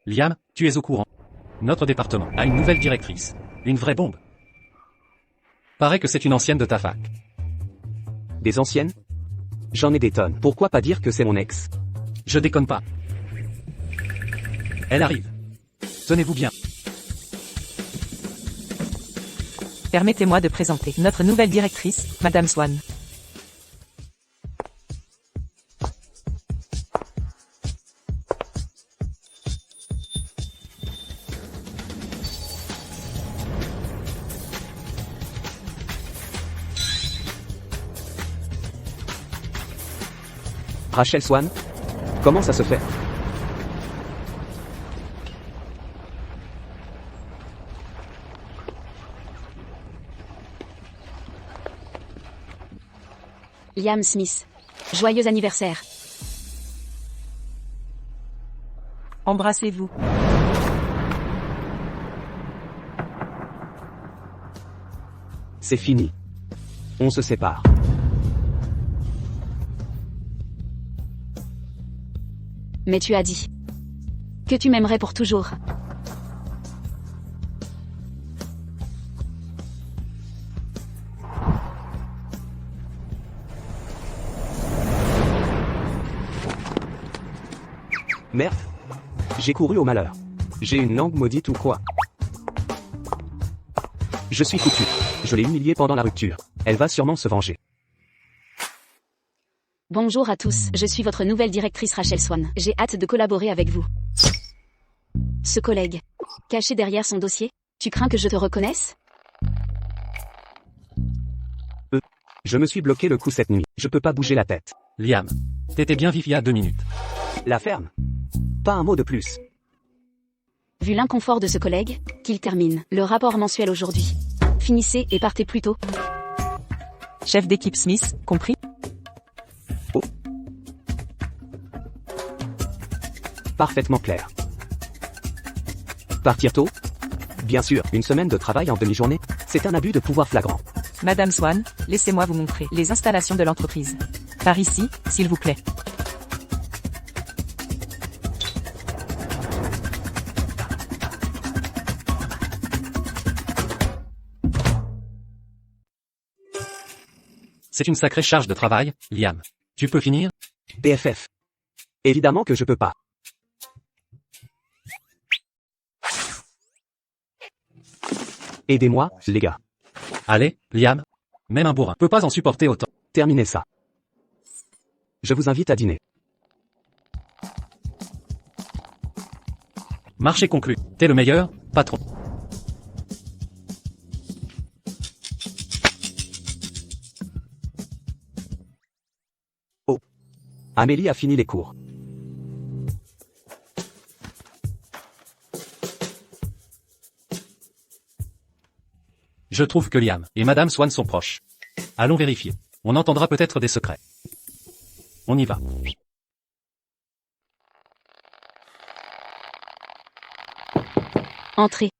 Liam, tu es au courant. Notre département a une nouvelle directrice. Une vraie bombe. Paraît que c'est une ancienne de ta fac. Des anciennes? J'en ai des tonnes. Pourquoi pas dire que c'est mon ex? Je déconne pas. Elle arrive. Tenez-vous bien. Permettez-moi de présenter notre nouvelle directrice, Madame Swan. Rachel Swan? Comment ça se fait? Liam Smith. Joyeux anniversaire. Embrassez-vous. C'est fini. On se sépare. Mais tu as dit que tu m'aimerais pour toujours. Merde. J'ai couru au malheur. J'ai une langue maudite ou quoi? Je suis foutu. Je l'ai humiliée pendant la rupture. Elle va sûrement se venger. Bonjour à tous, je suis votre nouvelle directrice Rachel Swan. J'ai hâte de collaborer avec vous. Ce collègue, caché derrière son dossier, tu crains que je te reconnaisse? Je me suis bloqué le cou cette nuit. Je peux pas bouger la tête. Liam, t'étais bien vif il y a 2 minutes. La ferme? Pas un mot de plus. Vu l'inconfort de ce collègue, qu'il termine le rapport mensuel aujourd'hui. Finissez et partez plus tôt. Chef d'équipe Smith, compris? Parfaitement clair. Partir tôt? Bien sûr, une semaine de travail en demi-journée, c'est un abus de pouvoir flagrant. Madame Swan, laissez-moi vous montrer les installations de l'entreprise. Par ici, s'il vous plaît. C'est une sacrée charge de travail, Liam. Tu peux finir? PFF. Évidemment que je peux pas. Aidez-moi, les gars. Allez, Liam. Même un bourrin peut pas en supporter autant. Terminez ça. Je vous invite à dîner. Marché conclu. T'es le meilleur, patron. Amélie a fini les cours. Je trouve que Liam et Madame Swan sont proches. Allons vérifier. On entendra peut-être des secrets. On y va. Entrez.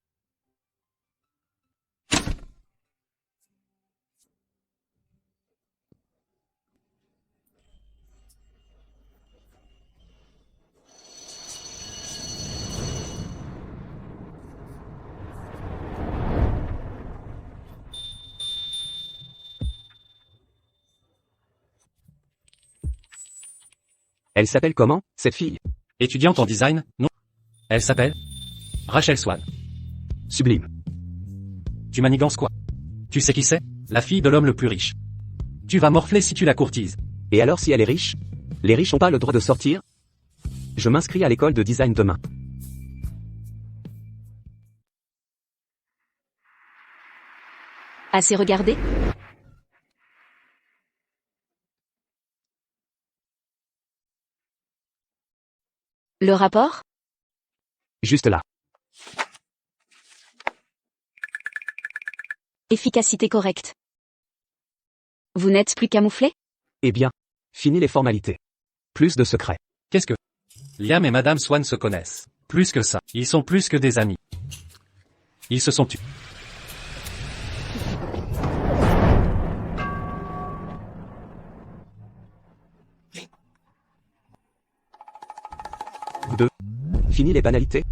Elle s'appelle comment, cette fille? Étudiante en design, non? Elle s'appelle Rachel Swan. Sublime. Tu manigances quoi? Tu sais qui c'est? La fille de l'homme le plus riche. Tu vas morfler si tu la courtises. Et alors si elle est riche? Les riches ont pas le droit de sortir? Je m'inscris à l'école de design demain. Assez regardé? Le rapport? Juste là. Efficacité correcte. Vous n'êtes plus camouflé? Eh bien, fini les formalités. Plus de secrets. Qu'est-ce que... Liam et Madame Swan se connaissent. Plus que ça, ils sont plus que des amis. Ils se sont tus. Fini les banalités?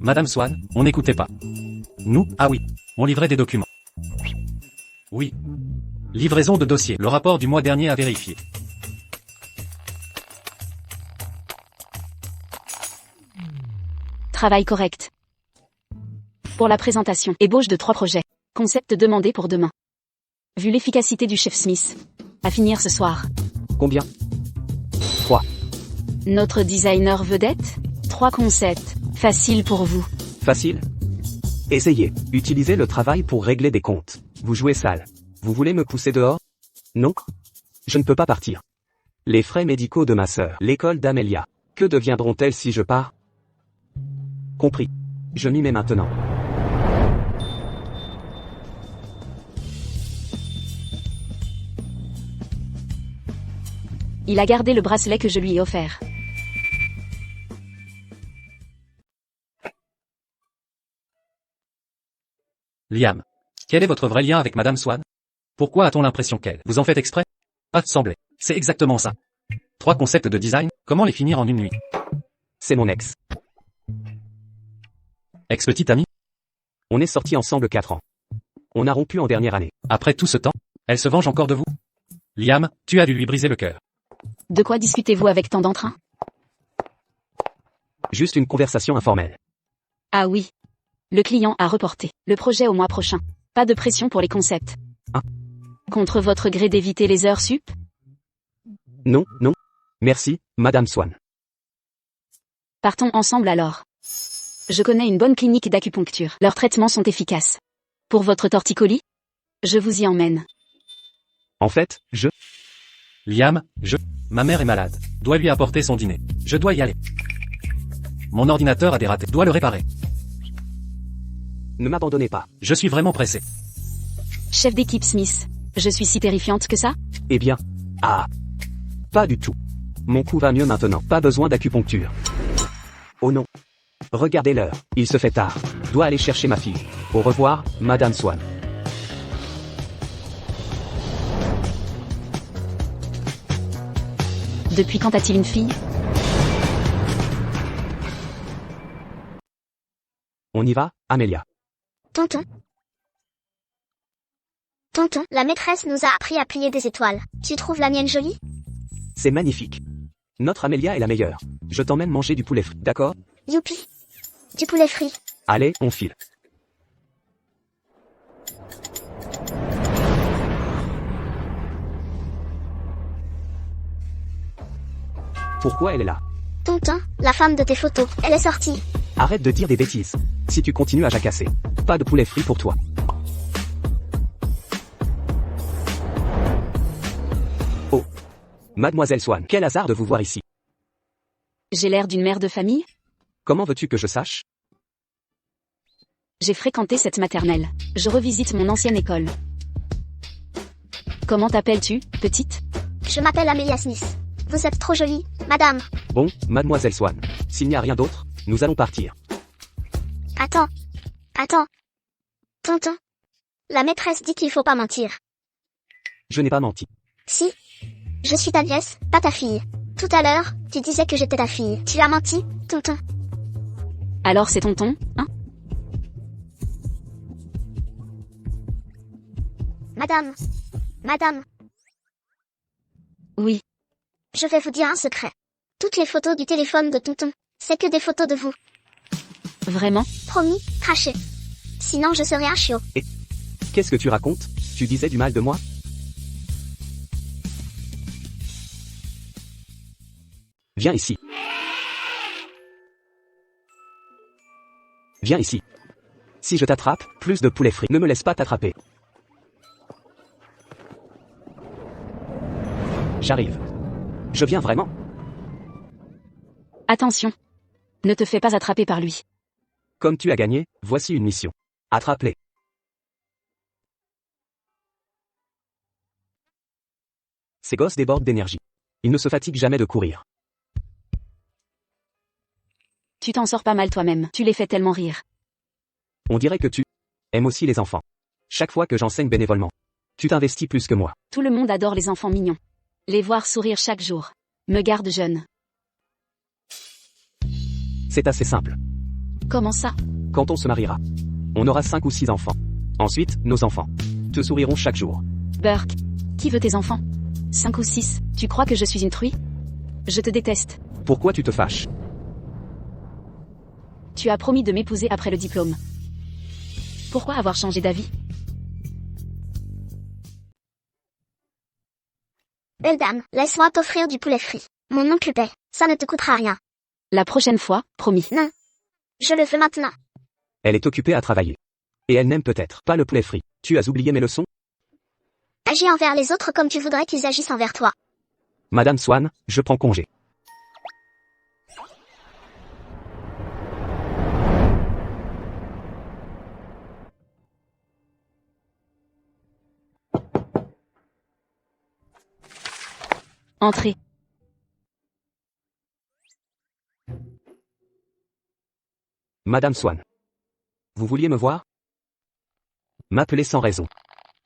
Madame Swan, on n'écoutait pas. Nous, ah oui, on livrait des documents. Oui. Livraison de dossier. Le rapport du mois dernier à vérifier. Travail correct. Pour la présentation, ébauche de 3 projets. Concept demandé pour demain. Vu l'efficacité du chef Smith. À finir ce soir. Combien 3. Notre designer vedette 3 concepts. Facile pour vous. Facile. Essayez. Utilisez le travail pour régler des comptes. Vous jouez sale. Vous voulez me pousser dehors? Non. Je ne peux pas partir. Les frais médicaux de ma sœur. L'école d'Amelia. Que deviendront-elles si je pars? Compris. Je m'y mets maintenant. Il a gardé le bracelet que je lui ai offert. Liam. Quel est votre vrai lien avec Madame Swan? Pourquoi a-t-on l'impression qu'elle vous en faites exprès? Pas de sembler. C'est exactement ça. 3 concepts de design, comment les finir en une nuit? C'est mon ex. Ex-petite amie? On est sortis ensemble 4 ans. On a rompu en dernière année. Après tout ce temps, elle se venge encore de vous? Liam, tu as dû lui briser le cœur. De quoi discutez-vous avec tant d'entrain? Juste une conversation informelle. Ah oui. Le client a reporté le projet au mois prochain. Pas de pression pour les concepts. Hein? Contre votre gré d'éviter les heures sup? Non, non. Merci, Madame Swan. Partons ensemble alors. Je connais une bonne clinique d'acupuncture. Leurs traitements sont efficaces. Pour votre torticolis? Je vous y emmène. En fait, Liam, ma mère est malade. Dois lui apporter son dîner. Je dois y aller. Mon ordinateur a dératé. Dois le réparer. Ne m'abandonnez pas. Je suis vraiment pressé. Chef d'équipe Smith. Je suis si terrifiante que ça? Eh bien. Ah. Pas du tout. Mon cou va mieux maintenant. Pas besoin d'acupuncture. Oh non. Regardez l'heure. Il se fait tard. Dois aller chercher ma fille. Au revoir, Madame Swan. Depuis quand a-t-il une fille? On y va, Amelia. Tonton. Tonton, la maîtresse nous a appris à plier des étoiles. Tu trouves la mienne jolie? C'est magnifique. Notre Amelia est la meilleure. Je t'emmène manger du poulet frit, d'accord? Youpi. Du poulet frit. Allez, on file. Pourquoi elle est là? Tonton, la femme de tes photos, elle est sortie. Arrête de dire des bêtises. Si tu continues à jacasser. Pas de poulet frit pour toi. Oh. Mademoiselle Swan, quel hasard de vous voir ici. J'ai l'air d'une mère de famille? Comment veux-tu que je sache? J'ai fréquenté cette maternelle. Je revisite mon ancienne école. Comment t'appelles-tu, petite? Je m'appelle Amelia Smith. Vous êtes trop jolie, madame. Bon, Mademoiselle Swan. S'il n'y a rien d'autre, nous allons partir. Attends. Tonton. La maîtresse dit qu'il faut pas mentir. Je n'ai pas menti. Si. Je suis ta nièce, pas ta fille. Tout à l'heure, tu disais que j'étais ta fille. Tu as menti, tonton. Alors c'est tonton, hein? Madame. Oui. Je vais vous dire un secret. Toutes les photos du téléphone de tonton, c'est que des photos de vous. Vraiment? Promis, crachez. Sinon je serai un chiot. Qu'est-ce que tu racontes? Tu disais du mal de moi? Viens ici. Viens ici. Si je t'attrape, plus de poulet frit. Ne me laisse pas t'attraper. J'arrive. Je viens vraiment. Attention. Ne te fais pas attraper par lui. Comme tu as gagné, voici une mission. Attrape-les. Ces gosses débordent d'énergie. Ils ne se fatiguent jamais de courir. Tu t'en sors pas mal toi-même. Tu les fais tellement rire. On dirait que tu aimes aussi les enfants. Chaque fois que j'enseigne bénévolement, tu t'investis plus que moi. Tout le monde adore les enfants mignons. Les voir sourire chaque jour me garde jeune. C'est assez simple. Comment ça? Quand on se mariera. On aura 5 ou 6 enfants. Ensuite, nos enfants te sourieront chaque jour. Burke. Qui veut tes enfants? 5 ou 6, tu crois que je suis une truie? Je te déteste. Pourquoi tu te fâches? Tu as promis de m'épouser après le diplôme. Pourquoi avoir changé d'avis? Belle dame, laisse-moi t'offrir du poulet frit. Mon oncle paie, ça ne te coûtera rien. La prochaine fois, promis. Non. Je le fais maintenant. Elle est occupée à travailler. Et elle n'aime peut-être pas le poulet frit. Tu as oublié mes leçons? Agis envers les autres comme tu voudrais qu'ils agissent envers toi. Madame Swan, je prends congé. Entrez. Madame Swan. Vous vouliez me voir? M'appeler sans raison.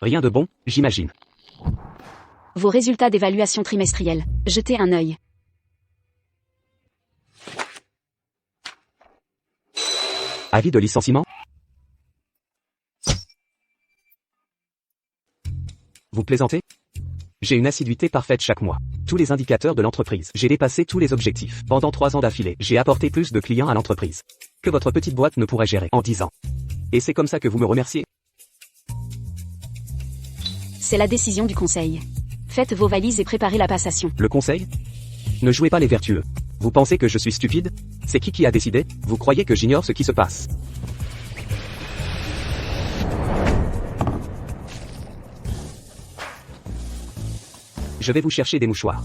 Rien de bon, j'imagine. Vos résultats d'évaluation trimestrielle. Jetez un œil. Avis de licenciement? Vous plaisantez? J'ai une assiduité parfaite chaque mois. Tous les indicateurs de l'entreprise. J'ai dépassé tous les objectifs. Pendant 3 ans d'affilée, j'ai apporté plus de clients à l'entreprise que votre petite boîte ne pourrait gérer en 10 ans. Et c'est comme ça que vous me remerciez? C'est la décision du conseil. Faites vos valises et préparez la passation. Le conseil? Ne jouez pas les vertueux. Vous pensez que je suis stupide? C'est qui a décidé? Vous croyez que j'ignore ce qui se passe? Je vais vous chercher des mouchoirs.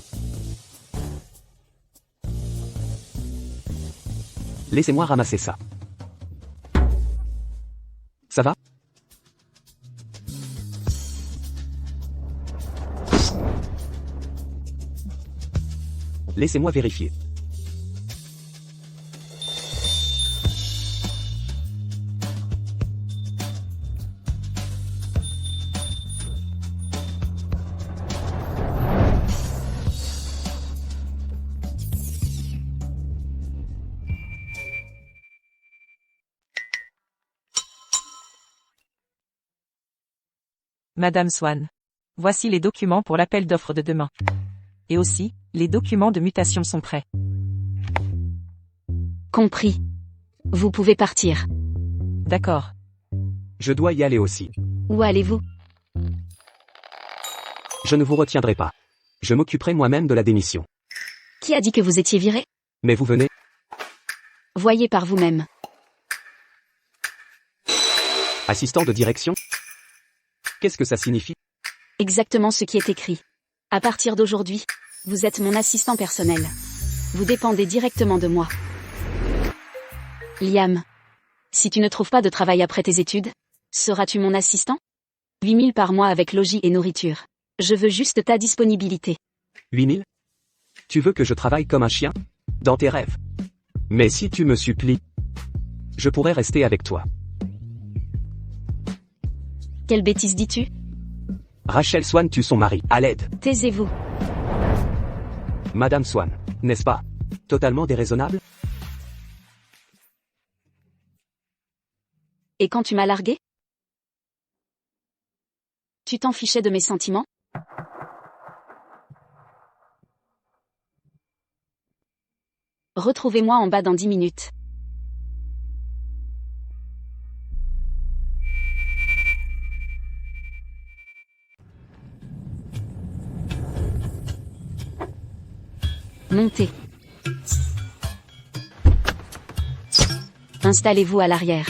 Laissez-moi ramasser ça. Ça va? Laissez-moi vérifier. Madame Swan. Voici les documents pour l'appel d'offres de demain. Et aussi, les documents de mutation sont prêts. Compris. Vous pouvez partir. D'accord. Je dois y aller aussi. Où allez-vous? Je ne vous retiendrai pas. Je m'occuperai moi-même de la démission. Qui a dit que vous étiez viré? Mais vous venez? Voyez par vous-même. Assistant de direction? Qu'est-ce que ça signifie? Exactement ce qui est écrit. À partir d'aujourd'hui, vous êtes mon assistant personnel. Vous dépendez directement de moi. Liam. Si tu ne trouves pas de travail après tes études, seras-tu mon assistant? 8 000 par mois avec logis et nourriture. Je veux juste ta disponibilité. 8 000? Tu veux que je travaille comme un chien? Dans tes rêves. Mais si tu me supplies, je pourrais rester avec toi. Quelle bêtise dis-tu? Rachel Swan tue son mari, à l'aide. Taisez-vous. Madame Swan, n'est-ce pas? Totalement déraisonnable? Et quand tu m'as largué? Tu t'en fichais de mes sentiments? Retrouvez-moi en bas dans 10 minutes. Montez. Installez-vous à l'arrière.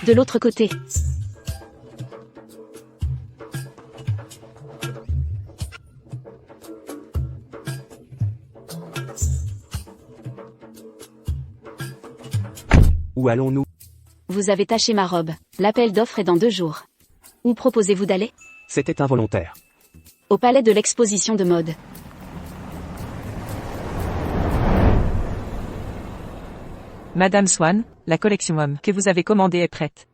De l'autre côté. Où allons-nous? Vous avez taché ma robe. L'appel d'offres est dans 2 jours. Où proposez-vous d'aller? C'était involontaire. Au palais de l'exposition de mode. Madame Swan, la collection homme que vous avez commandée est prête.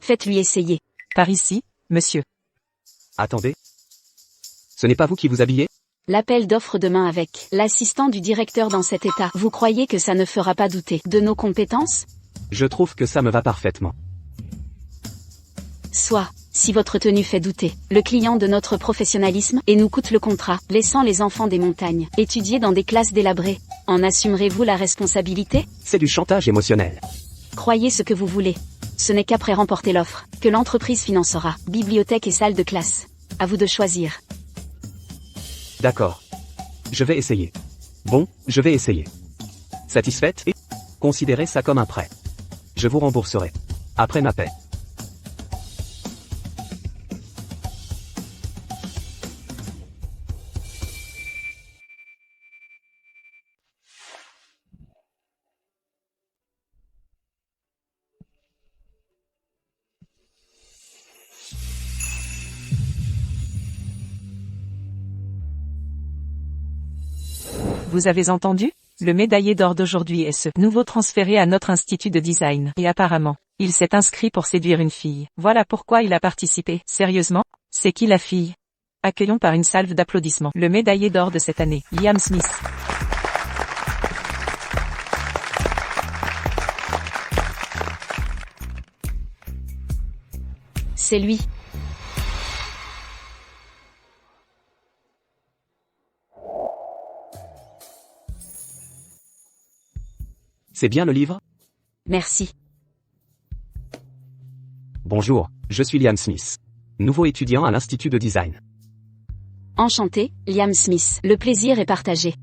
Faites-lui essayer. Par ici, monsieur. Attendez. Ce n'est pas vous qui vous habillez? L'appel d'offres demain avec l'assistant du directeur dans cet état. Vous croyez que ça ne fera pas douter de nos compétences? Je trouve que ça me va parfaitement. Soit, si votre tenue fait douter le client de notre professionnalisme et nous coûte le contrat, laissant les enfants des montagnes étudier dans des classes délabrées, en assumerez-vous la responsabilité? C'est du chantage émotionnel. Croyez ce que vous voulez. Ce n'est qu'après remporter l'offre que l'entreprise financera bibliothèque et salle de classe. À vous de choisir. D'accord. Je vais essayer. Bon, je vais essayer. Satisfaite? Et considérez ça comme un prêt. Je vous rembourserai. Après ma paie. Vous avez entendu? Le médaillé d'or d'aujourd'hui est ce nouveau transféré à notre institut de design. Et apparemment, il s'est inscrit pour séduire une fille. Voilà pourquoi il a participé. Sérieusement? C'est qui la fille? Accueillons par une salve d'applaudissements le médaillé d'or de cette année, Liam Smith. C'est lui. C'est bien le livre? Merci. Bonjour, je suis Liam Smith. Nouveau étudiant à l'Institut de Design. Enchanté, Liam Smith. Le plaisir est partagé.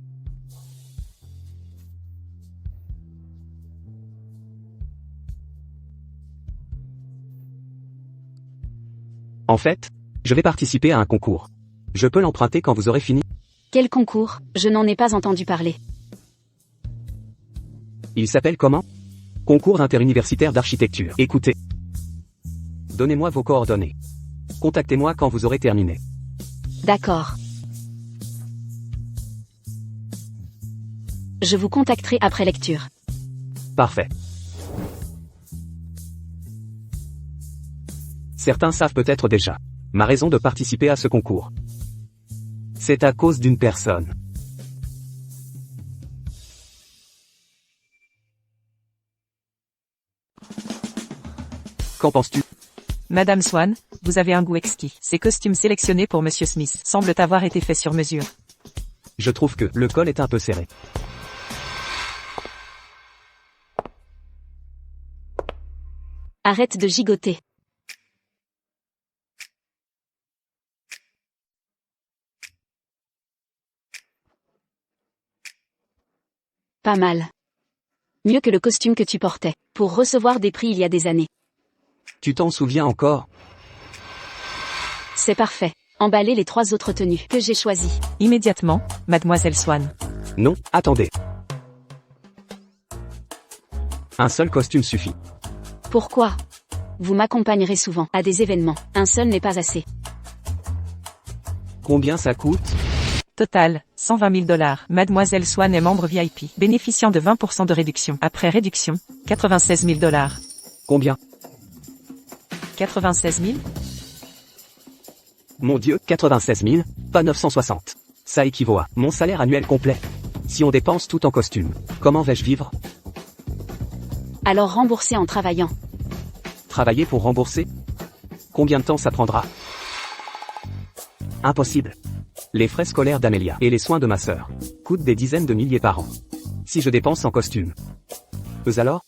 En fait, je vais participer à un concours. Je peux l'emprunter quand vous aurez fini? Quel concours? Je n'en ai pas entendu parler. Il s'appelle comment? Concours interuniversitaire d'architecture. Écoutez. Donnez-moi vos coordonnées. Contactez-moi quand vous aurez terminé. D'accord. Je vous contacterai après lecture. Parfait. Certains savent peut-être déjà ma raison de participer à ce concours. C'est à cause d'une personne. Qu'en penses-tu? Madame Swan, vous avez un goût exquis. Ces costumes sélectionnés pour Monsieur Smith semblent avoir été faits sur mesure. Je trouve que le col est un peu serré. Arrête de gigoter. Pas mal. Mieux que le costume que tu portais, pour recevoir des prix il y a des années. Tu t'en souviens encore? C'est parfait. Emballez les 3 autres tenues que j'ai choisies. Immédiatement, Mademoiselle Swan. Non, attendez. Un seul costume suffit. Pourquoi? Vous m'accompagnerez souvent à des événements. Un seul n'est pas assez. Combien ça coûte? Total, 120 000 $. Mademoiselle Swan est membre VIP, bénéficiant de 20% de réduction. Après réduction, 96 000 $. Combien? 96 000? Mon Dieu, 96 000, pas 960. Ça équivaut à mon salaire annuel complet. Si on dépense tout en costume, comment vais-je vivre? Alors remboursez en travaillant. Travailler pour rembourser? Combien de temps ça prendra? Impossible. Les frais scolaires d'Amélia et les soins de ma sœur coûtent des dizaines de milliers par an. Si je dépense en costume. Eux alors?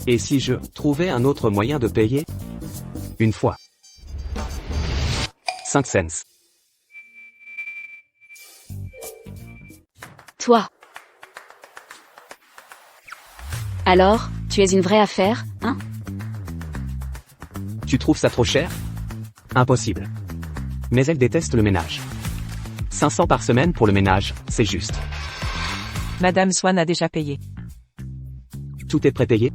Et si je trouvais un autre moyen de payer? Une fois. 5 cents. Toi. Alors, tu es une vraie affaire, hein? Tu trouves ça trop cher? Impossible. Mais elle déteste le ménage. 500 par semaine pour le ménage, c'est juste. Madame Swan a déjà payé. Tout est prépayé?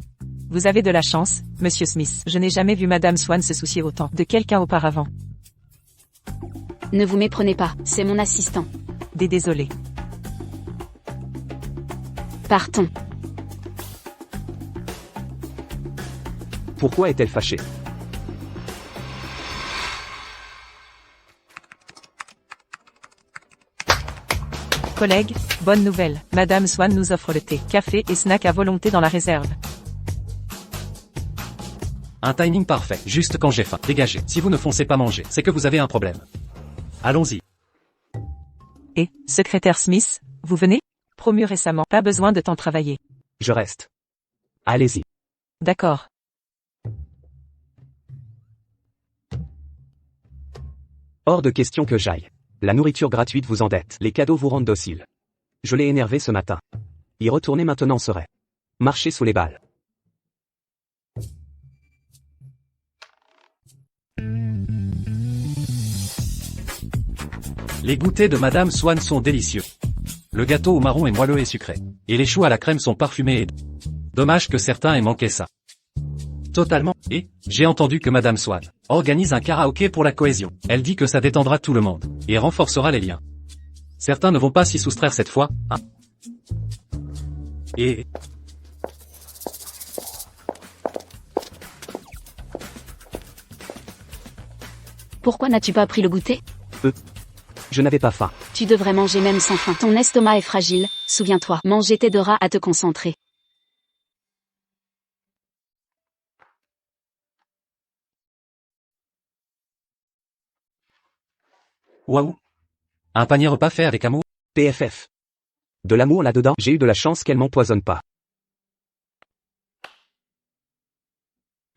Vous avez de la chance, Monsieur Smith. Je n'ai jamais vu Madame Swan se soucier autant de quelqu'un auparavant. Ne vous méprenez pas, c'est mon assistant. Désolé. Partons. Pourquoi est-elle fâchée? Collègues, bonne nouvelle, Madame Swan nous offre le thé, café et snack à volonté dans la réserve. Un timing parfait, juste quand j'ai faim. Dégagez. Si vous ne foncez pas manger, c'est que vous avez un problème. Allons-y. Et, secrétaire Smith, vous venez? Promu récemment, pas besoin de temps travailler. Je reste. Allez-y. D'accord. Hors de question que j'aille. La nourriture gratuite vous endette. Les cadeaux vous rendent docile. Je l'ai énervé ce matin. Y retourner maintenant serait marcher sous les balles. Les goûters de Madame Swan sont délicieux. Le gâteau au marron est moelleux et sucré. Et les choux à la crème sont parfumés et... Dommage que certains aient manqué ça. Totalement. Et, j'ai entendu que Madame Swan organise un karaoké pour la cohésion. Elle dit que ça détendra tout le monde. Et renforcera les liens. Certains ne vont pas s'y soustraire cette fois, hein. Et... Pourquoi n'as-tu pas pris le goûter? Je n'avais pas faim. Tu devrais manger même sans faim. Ton estomac est fragile, souviens-toi. Manger t'aidera à te concentrer. Waouh. Un panier repas fait avec amour? PFF. De l'amour là-dedans, j'ai eu de la chance qu'elle m'empoisonne pas.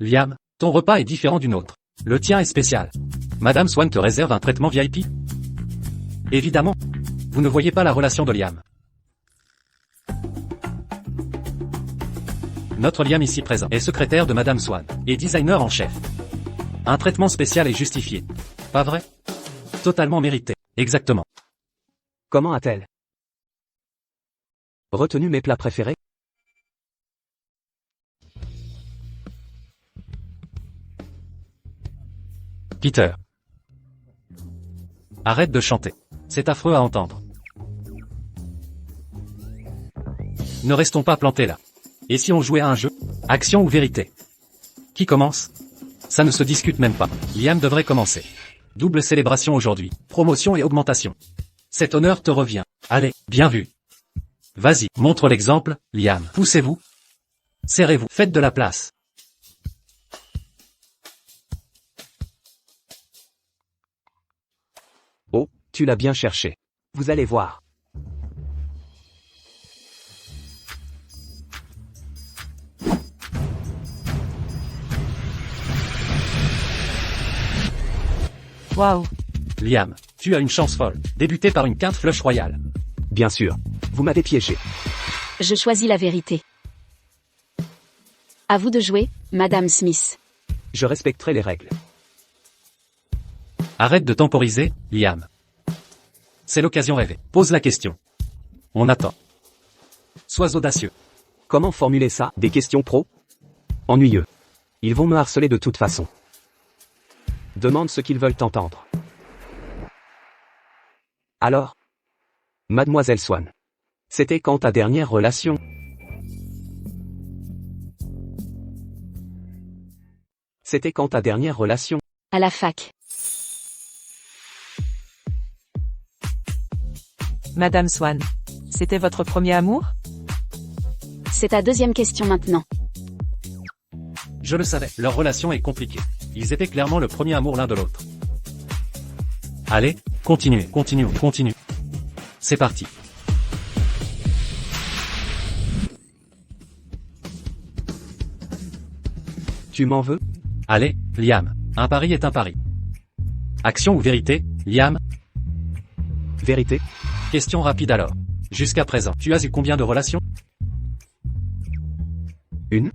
Liam, ton repas est différent du nôtre. Le tien est spécial. Madame Swan te réserve un traitement VIP? Évidemment. Vous ne voyez pas la relation de Liam. Notre Liam ici présent est secrétaire de Madame Swan et designer en chef. Un traitement spécial est justifié. Pas vrai? Totalement mérité. Exactement. Comment a-t-elle retenu mes plats préférés? Peter. Arrête de chanter. C'est affreux à entendre. Ne restons pas plantés là. Et si on jouait à un jeu? Action ou vérité? Qui commence? Ça ne se discute même pas. Liam devrait commencer. Double célébration aujourd'hui. Promotion et augmentation. Cet honneur te revient. Allez, bien vu. Vas-y, montre l'exemple, Liam. Poussez-vous. Serrez-vous. Faites de la place. Oh, tu l'as bien cherché. Vous allez voir. Waouh. Liam, tu as une chance folle. Débuter par une quinte flush royale. Bien sûr. Vous m'avez piégé. Je choisis la vérité. À vous de jouer, Madame Smith. Je respecterai les règles. Arrête de temporiser, Liam. C'est l'occasion rêvée. Pose la question. On attend. Sois audacieux. Comment formuler ça? Des questions pro? Ennuyeux. Ils vont me harceler de toute façon. Demande ce qu'ils veulent entendre. Alors? Mademoiselle Swan. C'était quand ta dernière relation? C'était quand ta dernière relation? À la fac. Madame Swan. C'était votre premier amour? C'est ta deuxième question maintenant. Je le savais, leur relation est compliquée. Ils étaient clairement le premier amour l'un de l'autre. Allez, continuez, continuez, continuez. C'est parti. Tu m'en veux? Allez, Liam, un pari est un pari. Action ou vérité, Liam? Vérité? Question rapide alors. Jusqu'à présent, tu as eu combien de relations? Une?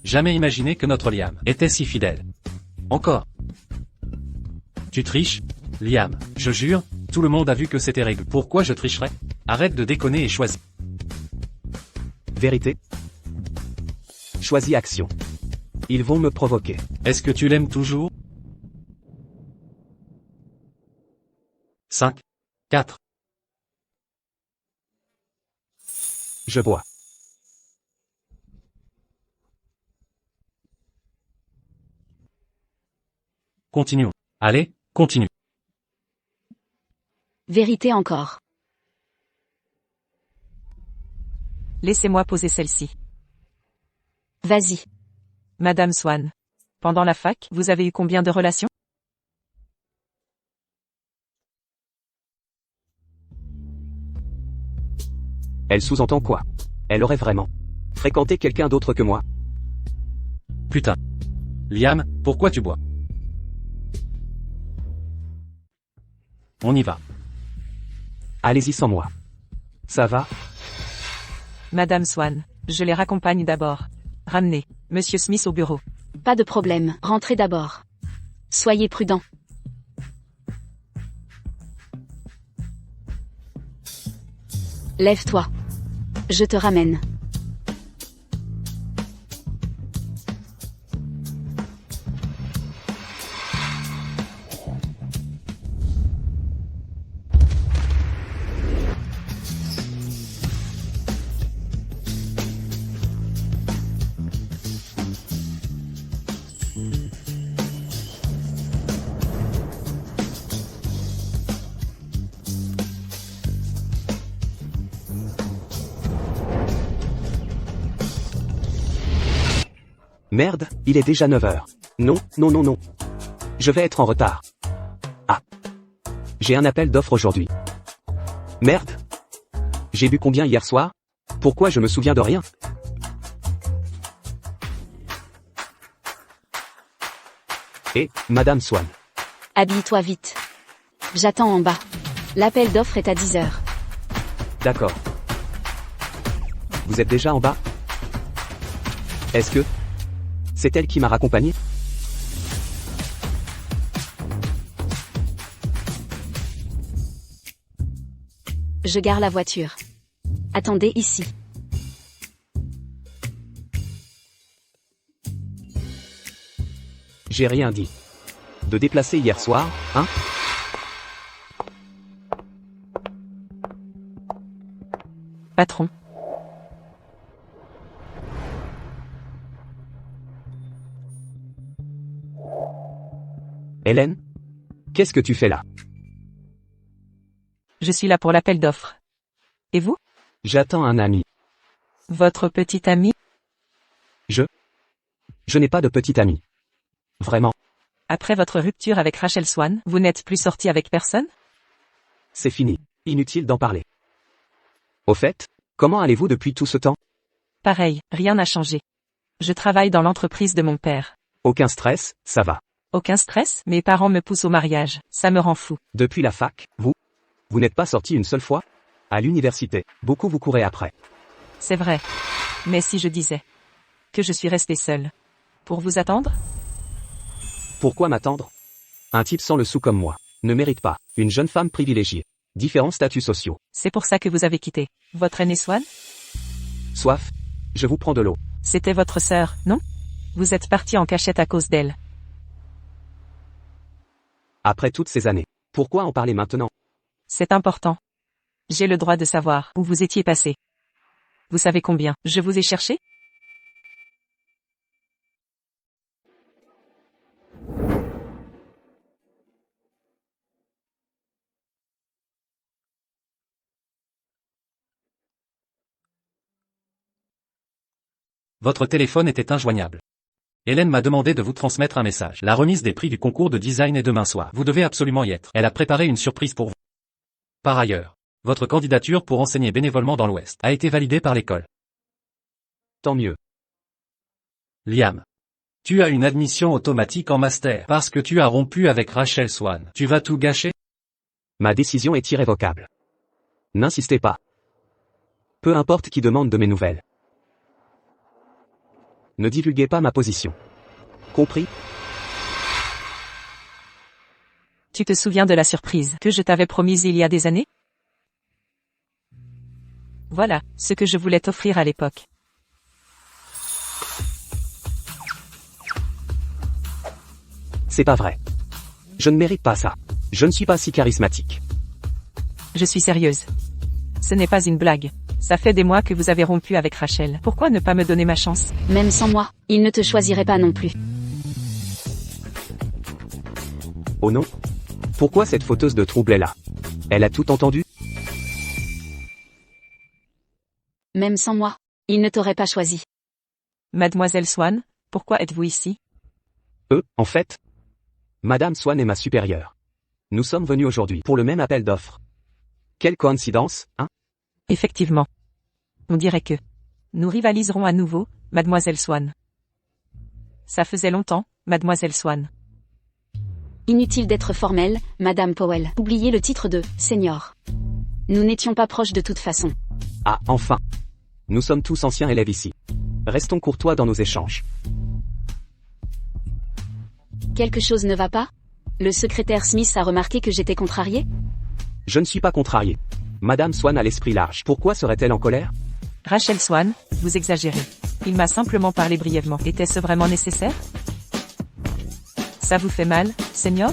Jamais imaginé que notre Liam était si fidèle. Encore. Tu triches? Liam, je jure, tout le monde a vu que c'était règle. Pourquoi je tricherais? Arrête de déconner et choisis. Vérité? Choisis action. Ils vont me provoquer. Est-ce que tu l'aimes toujours? 5, 4. Je bois. Continuons. Allez, continue. Vérité encore. Laissez-moi poser celle-ci. Vas-y. Madame Swan. Pendant la fac, vous avez eu combien de relations? Elle sous-entend quoi? Elle aurait vraiment fréquenté quelqu'un d'autre que moi? Putain. Liam, pourquoi tu bois? On y va. Allez-y sans moi. Ça va? Madame Swan, je les raccompagne d'abord. Ramenez Monsieur Smith au bureau. Pas de problème, rentrez d'abord. Soyez prudent. Lève-toi. Je te ramène. Merde, il est déjà 9 heures. Non, non, non, non. Je vais être en retard. Ah. J'ai un appel d'offres aujourd'hui. Merde. J'ai bu combien hier soir? Pourquoi je me souviens de rien? Et, Madame Swan. Habille-toi vite. J'attends en bas. L'appel d'offres est à 10 heures. D'accord. Vous êtes déjà en bas? Est-ce que c'est elle qui m'a raccompagné? Je gare la voiture. Attendez ici. J'ai rien dit. De déplacer hier soir, hein? Patron. Hélène? Qu'est-ce que tu fais là? Je suis là pour l'appel d'offres. Et vous? J'attends un ami. Votre petit ami? Je n'ai pas de petit ami. Vraiment. Après votre rupture avec Rachel Swan, vous n'êtes plus sorti avec personne? C'est fini. Inutile d'en parler. Au fait, comment allez-vous depuis tout ce temps? Pareil, rien n'a changé. Je travaille dans l'entreprise de mon père. Aucun stress, ça va. Aucun stress, mes parents me poussent au mariage, ça me rend fou. Depuis la fac, vous n'êtes pas sorti une seule fois? À l'université, beaucoup vous courez après. C'est vrai. Mais si je disais que je suis restée seule, pour vous attendre? Pourquoi m'attendre? Un type sans le sou comme moi ne mérite pas une jeune femme privilégiée. Différents statuts sociaux. C'est pour ça que vous avez quitté votre aînée Swan? Soif? Je vous prends de l'eau. C'était votre sœur, non? Vous êtes parti en cachette à cause d'elle. Après toutes ces années, pourquoi en parler maintenant? C'est important. J'ai le droit de savoir où vous étiez passé. Vous savez combien je vous ai cherché? Votre téléphone était injoignable. Hélène m'a demandé de vous transmettre un message. La remise des prix du concours de design est demain soir. Vous devez absolument y être. Elle a préparé une surprise pour vous. Par ailleurs, votre candidature pour enseigner bénévolement dans l'Ouest a été validée par l'école. Tant mieux. Liam. Tu as une admission automatique en master parce que tu as rompu avec Rachel Swan. Tu vas tout gâcher? Ma décision est irrévocable. N'insistez pas. Peu importe qui demande de mes nouvelles. Ne divulguez pas ma position. Compris? Tu te souviens de la surprise que je t'avais promise il y a des années? Voilà, ce que je voulais t'offrir à l'époque. C'est pas vrai. Je ne mérite pas ça. Je ne suis pas si charismatique. Je suis sérieuse. Ce n'est pas une blague. Ça fait des mois que vous avez rompu avec Rachel. Pourquoi ne pas me donner ma chance? Même sans moi, il ne te choisirait pas non plus. Oh non? Pourquoi cette fauteuse de trouble est là? Elle a tout entendu? Même sans moi, il ne t'aurait pas choisi. Mademoiselle Swan, pourquoi êtes-vous ici? En fait, Madame Swan est ma supérieure. Nous sommes venus aujourd'hui pour le même appel d'offres. Quelle coïncidence, hein? Effectivement. On dirait que nous rivaliserons à nouveau, Mademoiselle Swan. Ça faisait longtemps, Mademoiselle Swan. Inutile d'être formelle, Madame Powell. Oubliez le titre de « Senior ». Nous n'étions pas proches de toute façon. Ah, enfin. Nous sommes tous anciens élèves ici. Restons courtois dans nos échanges. Quelque chose ne va pas? Le secrétaire Smith a remarqué que j'étais contrariée? Je ne suis pas contrarié. Madame Swan a l'esprit large. Pourquoi serait-elle en colère? Rachel Swan, vous exagérez. Il m'a simplement parlé brièvement. Était-ce vraiment nécessaire? Ça vous fait mal, Senior?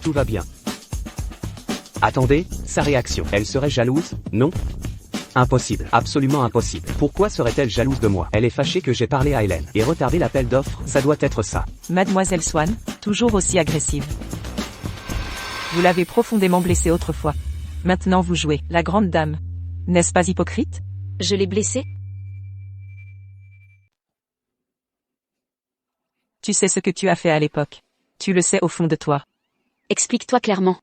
Tout va bien. Attendez, sa réaction. Elle serait jalouse, non? Impossible, absolument impossible. Pourquoi serait-elle jalouse de moi? Elle est fâchée que j'ai parlé à Hélène. Et retarder l'appel d'offres, ça doit être ça. Mademoiselle Swan, toujours aussi agressive. Vous l'avez profondément blessée autrefois. Maintenant vous jouez la grande dame. N'est-ce pas hypocrite? Je l'ai blessée? Tu sais ce que tu as fait à l'époque. Tu le sais au fond de toi. Explique-toi clairement.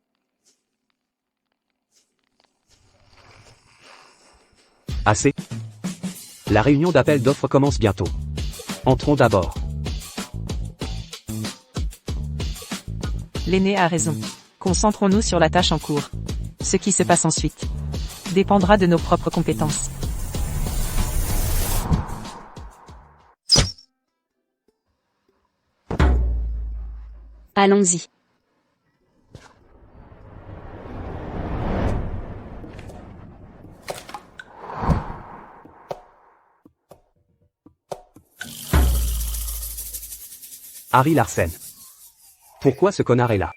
Assez. La réunion d'appel d'offres commence bientôt. Entrons d'abord. L'aîné a raison. Concentrons-nous sur la tâche en cours. Ce qui se passe ensuite dépendra de nos propres compétences. Allons-y. Harry Larsen. Pourquoi ce connard est là?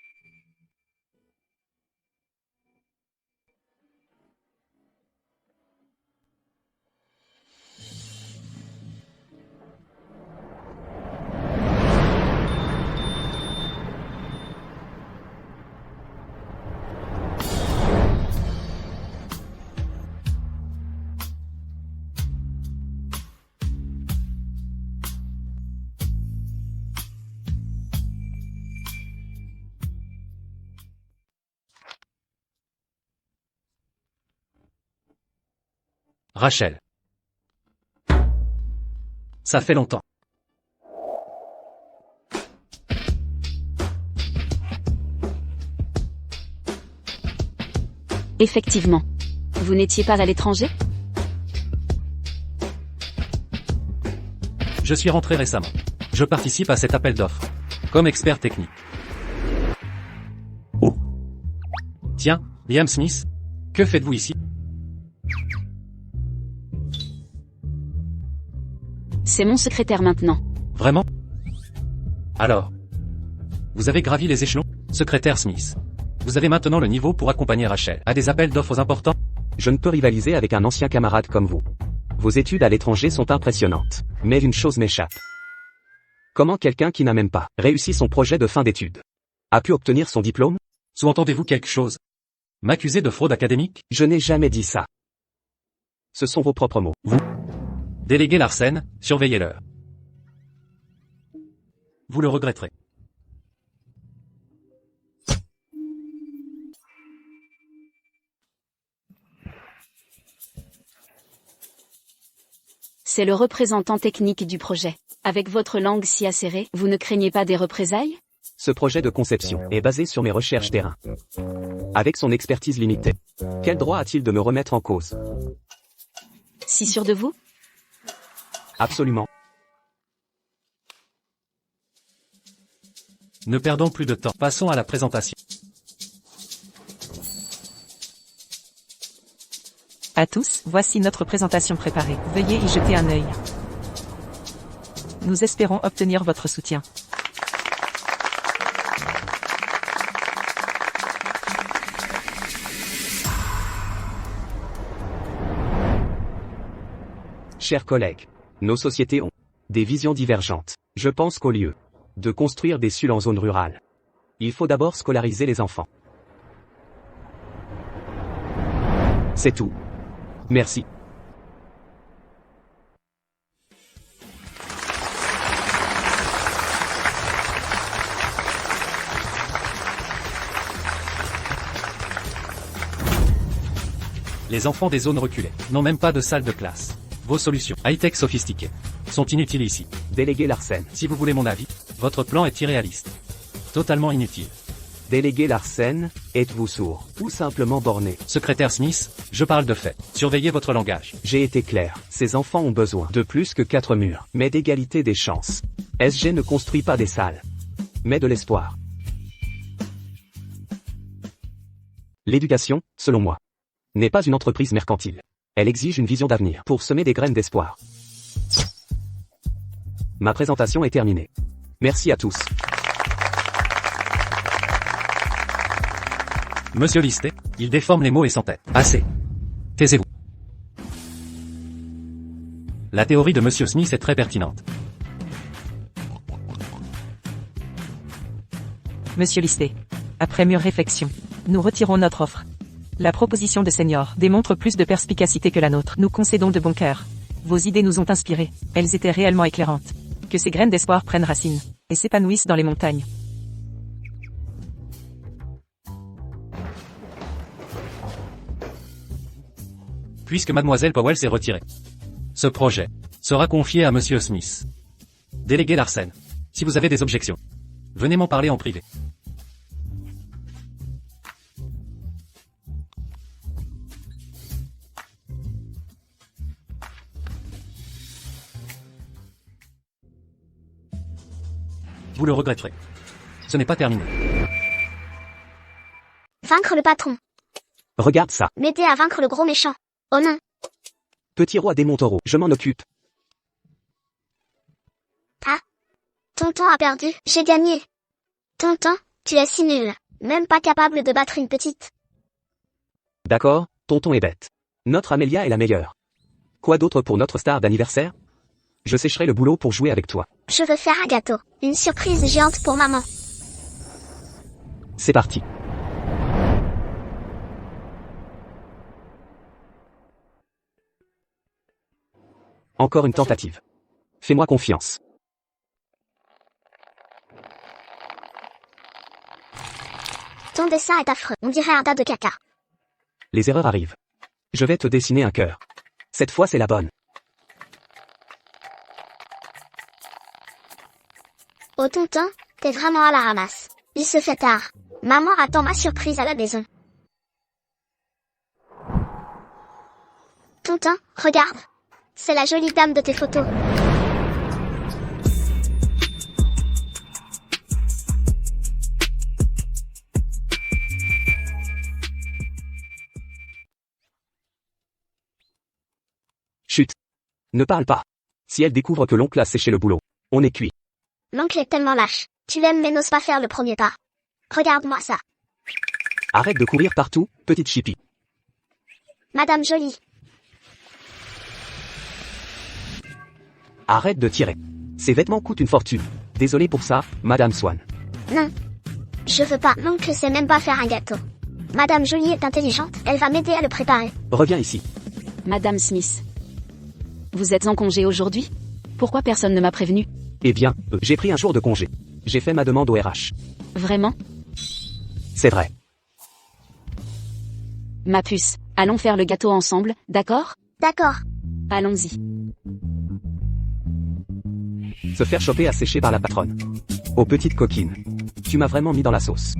Rachel. Ça fait longtemps. Effectivement. Vous n'étiez pas à l'étranger? Je suis rentré récemment. Je participe à cet appel d'offres. Comme expert technique. Oh. Tiens, Liam Smith. Que faites-vous ici? C'est mon secrétaire maintenant. Vraiment? Alors. Vous avez gravi les échelons, secrétaire Smith. Vous avez maintenant le niveau pour accompagner Rachel à des appels d'offres importants? Je ne peux rivaliser avec un ancien camarade comme vous. Vos études à l'étranger sont impressionnantes. Mais une chose m'échappe. Comment quelqu'un qui n'a même pas réussi son projet de fin d'études a pu obtenir son diplôme? Sous-entendez-vous quelque chose? M'accuser de fraude académique? Je n'ai jamais dit ça. Ce sont vos propres mots. Vous? Délégué Larsen, surveillez-leur. Vous le regretterez. C'est le représentant technique du projet. Avec votre langue si acérée, vous ne craignez pas des représailles? Ce projet de conception est basé sur mes recherches terrain. Avec son expertise limitée, quel droit a-t-il de me remettre en cause? Si sûr de vous? Absolument. Ne perdons plus de temps. Passons à la présentation. À tous, voici notre présentation préparée. Veuillez y jeter un œil. Nous espérons obtenir votre soutien. Chers collègues, nos sociétés ont des visions divergentes. Je pense qu'au lieu de construire des SUL en zone rurale, il faut d'abord scolariser les enfants. C'est tout. Merci. Les enfants des zones reculées n'ont même pas de salle de classe. Vos solutions, high-tech sophistiquées, sont inutiles ici. Délégué Larsen. Si vous voulez mon avis, votre plan est irréaliste. Totalement inutile. Délégué Larsen, êtes-vous sourd ou simplement borné? Secrétaire Smith, je parle de fait. Surveillez votre langage. J'ai été clair, ces enfants ont besoin de plus que 4 murs, mais d'égalité des chances. SG ne construit pas des salles, mais de l'espoir. L'éducation, selon moi, n'est pas une entreprise mercantile. Elle exige une vision d'avenir pour semer des graines d'espoir. Ma présentation est terminée. Merci à tous. Monsieur Listet, il déforme les mots et sans tête. Assez. Taisez-vous. La théorie de Monsieur Smith est très pertinente. Monsieur Listet. Après mûre réflexion, nous retirons notre offre. La proposition de Senior démontre plus de perspicacité que la nôtre. Nous concédons de bon cœur. Vos idées nous ont inspirés. Elles étaient réellement éclairantes. Que ces graines d'espoir prennent racine et s'épanouissent dans les montagnes. Puisque Mademoiselle Powell s'est retirée, ce projet sera confié à Monsieur Smith. Délégué Larsen, si vous avez des objections, venez m'en parler en privé. Vous le regretterez. Ce n'est pas terminé. Vaincre le patron. Regarde ça. M'aider à vaincre le gros méchant. Oh non. Petit roi des Montaureaux, je m'en occupe. Ah. Tonton a perdu. J'ai gagné. Tonton, tu es si nul. Même pas capable de battre une petite. D'accord, tonton est bête. Notre Amélia est la meilleure. Quoi d'autre pour notre star d'anniversaire? Je sécherai le boulot pour jouer avec toi. Je veux faire un gâteau. Une surprise géante pour maman. C'est parti. Encore une tentative. Fais-moi confiance. Ton dessin est affreux. On dirait un tas de caca. Les erreurs arrivent. Je vais te dessiner un cœur. Cette fois c'est la bonne. Oh tonton, t'es vraiment à la ramasse. Il se fait tard. Maman attend ma surprise à la maison. Tonton, regarde. C'est la jolie dame de tes photos. Chut. Ne parle pas. Si elle découvre que l'oncle a séché le boulot, on est cuit. L'oncle est tellement lâche. Tu l'aimes mais n'ose pas faire le premier pas. Regarde-moi ça. Arrête de courir partout, petite chipie. Madame Jolie. Arrête de tirer. Ces vêtements coûtent une fortune. Désolé pour ça, Madame Swan. Non. Je veux pas. L'oncle sait même pas faire un gâteau. Madame Jolie est intelligente. Elle va m'aider à le préparer. Reviens ici. Madame Smith. Vous êtes en congé aujourd'hui? Pourquoi personne ne m'a prévenu? Eh bien, j'ai pris un jour de congé. J'ai fait ma demande au RH. Vraiment? C'est vrai. Ma puce, allons faire le gâteau ensemble, d'accord? D'accord. Allons-y. Se faire choper à sécher par la patronne. Oh petite coquine. Tu m'as vraiment mis dans la sauce.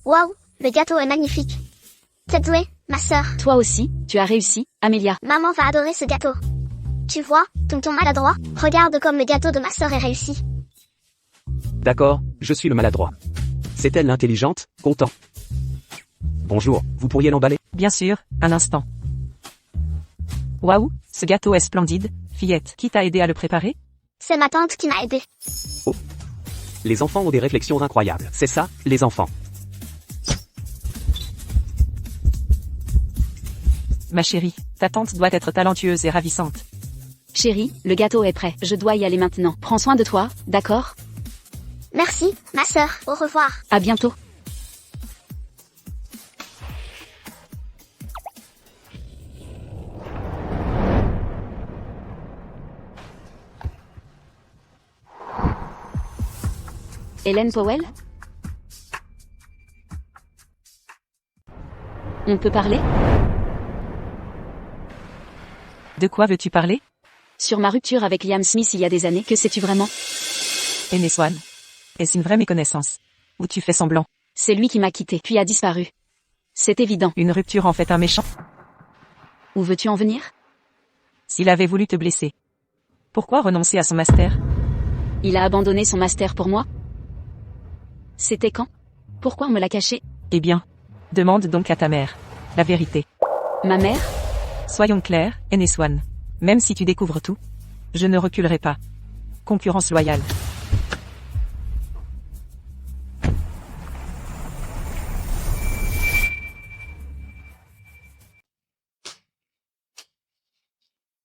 Waouh, le gâteau est magnifique. T'es douée, ma sœur. Toi aussi, tu as réussi, Amélia. Maman va adorer ce gâteau. Tu vois, tonton maladroit, regarde comme le gâteau de ma sœur est réussi. D'accord, je suis le maladroit. C'est elle l'intelligente, content. Bonjour, vous pourriez l'emballer? Bien sûr, un instant. Waouh, ce gâteau est splendide, fillette. Qui t'a aidé à le préparer? C'est ma tante qui m'a aidée. Les enfants ont des réflexions incroyables. C'est ça, les enfants. Ma chérie, ta tante doit être talentueuse et ravissante. Chérie, le gâteau est prêt. Je dois y aller maintenant. Prends soin de toi, d'accord? Merci, ma sœur. Au revoir. À bientôt. Hélène Powell? On peut parler? De quoi veux-tu parler? Sur ma rupture avec Liam Smith il y a des années, que sais-tu vraiment? Aîné Swan. Est-ce une vraie méconnaissance? Ou tu fais semblant? C'est lui qui m'a quitté, puis a disparu. C'est évident. Une rupture en fait un méchant? Où veux-tu en venir? S'il avait voulu te blesser. Pourquoi renoncer à son master? Il a abandonné son master pour moi? C'était quand? Pourquoi on me l'a caché? Eh bien, demande donc à ta mère. La vérité. Ma mère? Soyons clairs, Aîné Swan. Même si tu découvres tout, je ne reculerai pas. Concurrence loyale.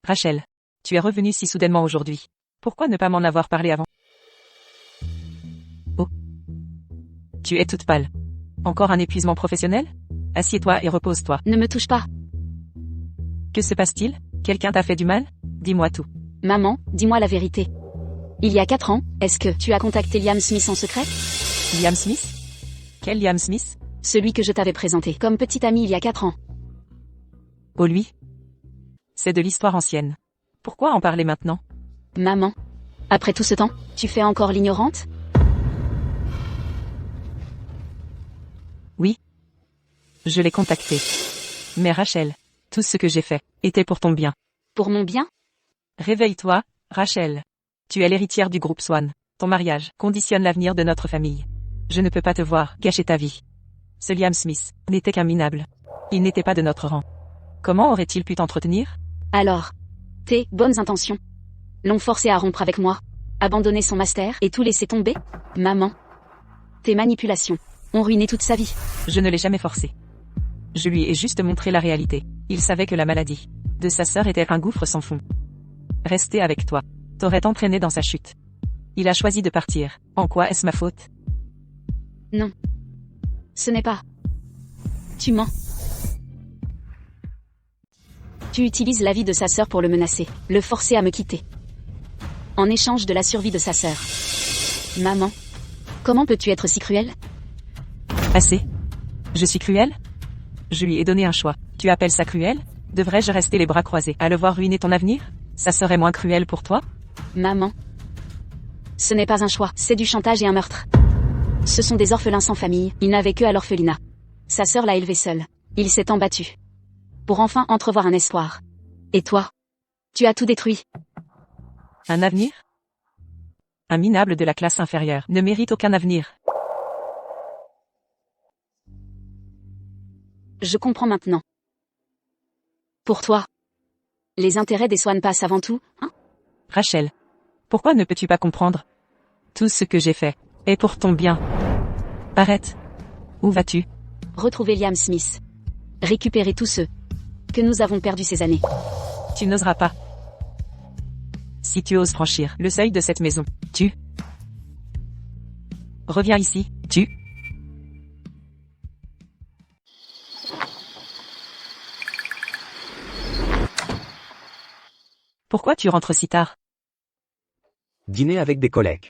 Rachel, tu es revenue si soudainement aujourd'hui. Pourquoi ne pas m'en avoir parlé avant? Oh. Tu es toute pâle. Encore un épuisement professionnel? Assieds-toi et repose-toi. Ne me touche pas. Que se passe-t-il? Quelqu'un t'a fait du mal? Dis-moi tout. Maman, dis-moi la vérité. Il y a 4 ans, est-ce que tu as contacté Liam Smith en secret? Liam Smith? Quel Liam Smith? Celui que je t'avais présenté comme petit ami il y a 4 ans. Oh lui? C'est de l'histoire ancienne. Pourquoi en parler maintenant? Maman. Après tout ce temps, tu fais encore l'ignorante? Oui. Je l'ai contacté. Mais Rachel, tout ce que j'ai fait était pour ton bien. Pour mon bien? Réveille-toi, Rachel. Tu es l'héritière du groupe Swan. Ton mariage conditionne l'avenir de notre famille. Je ne peux pas te voir gâcher ta vie. Ce Liam Smith n'était qu'un minable. Il n'était pas de notre rang. Comment aurait-il pu t'entretenir? Alors, tes bonnes intentions l'ont forcé à rompre avec moi, abandonner son master et tout laisser tomber? Maman, tes manipulations ont ruiné toute sa vie. Je ne l'ai jamais forcé. Je lui ai juste montré la réalité. Il savait que la maladie de sa sœur était un gouffre sans fond. Rester avec toi t'aurait entraîné dans sa chute. Il a choisi de partir. En quoi est-ce ma faute? Non. Ce n'est pas. Tu mens. Tu utilises la vie de sa sœur pour le menacer, le forcer à me quitter. En échange de la survie de sa sœur. Maman, comment peux-tu être si cruelle? Assez. Je suis cruelle? Je lui ai donné un choix. Tu appelles ça cruel? Devrais-je rester les bras croisés à le voir ruiner ton avenir? Ça serait moins cruel pour toi? Maman. Ce n'est pas un choix, c'est du chantage et un meurtre. Ce sont des orphelins sans famille, il n'avait que à l'orphelinat. Sa sœur l'a élevé seule. Il s'est tant battu. Pour enfin entrevoir un espoir. Et toi? Tu as tout détruit. Un avenir? Un minable de la classe inférieure ne mérite aucun avenir. Je comprends maintenant. Pour toi, les intérêts des Swan passent avant tout, hein? Rachel, pourquoi ne peux-tu pas comprendre? Tout ce que j'ai fait est pour ton bien. Arrête. Où vas-tu? Retrouver Liam Smith. Récupérer tous ceux que nous avons perdus ces années. Tu n'oseras pas. Si tu oses franchir le seuil de cette maison, tu... Reviens ici, tu... Pourquoi tu rentres si tard? Dîner avec des collègues.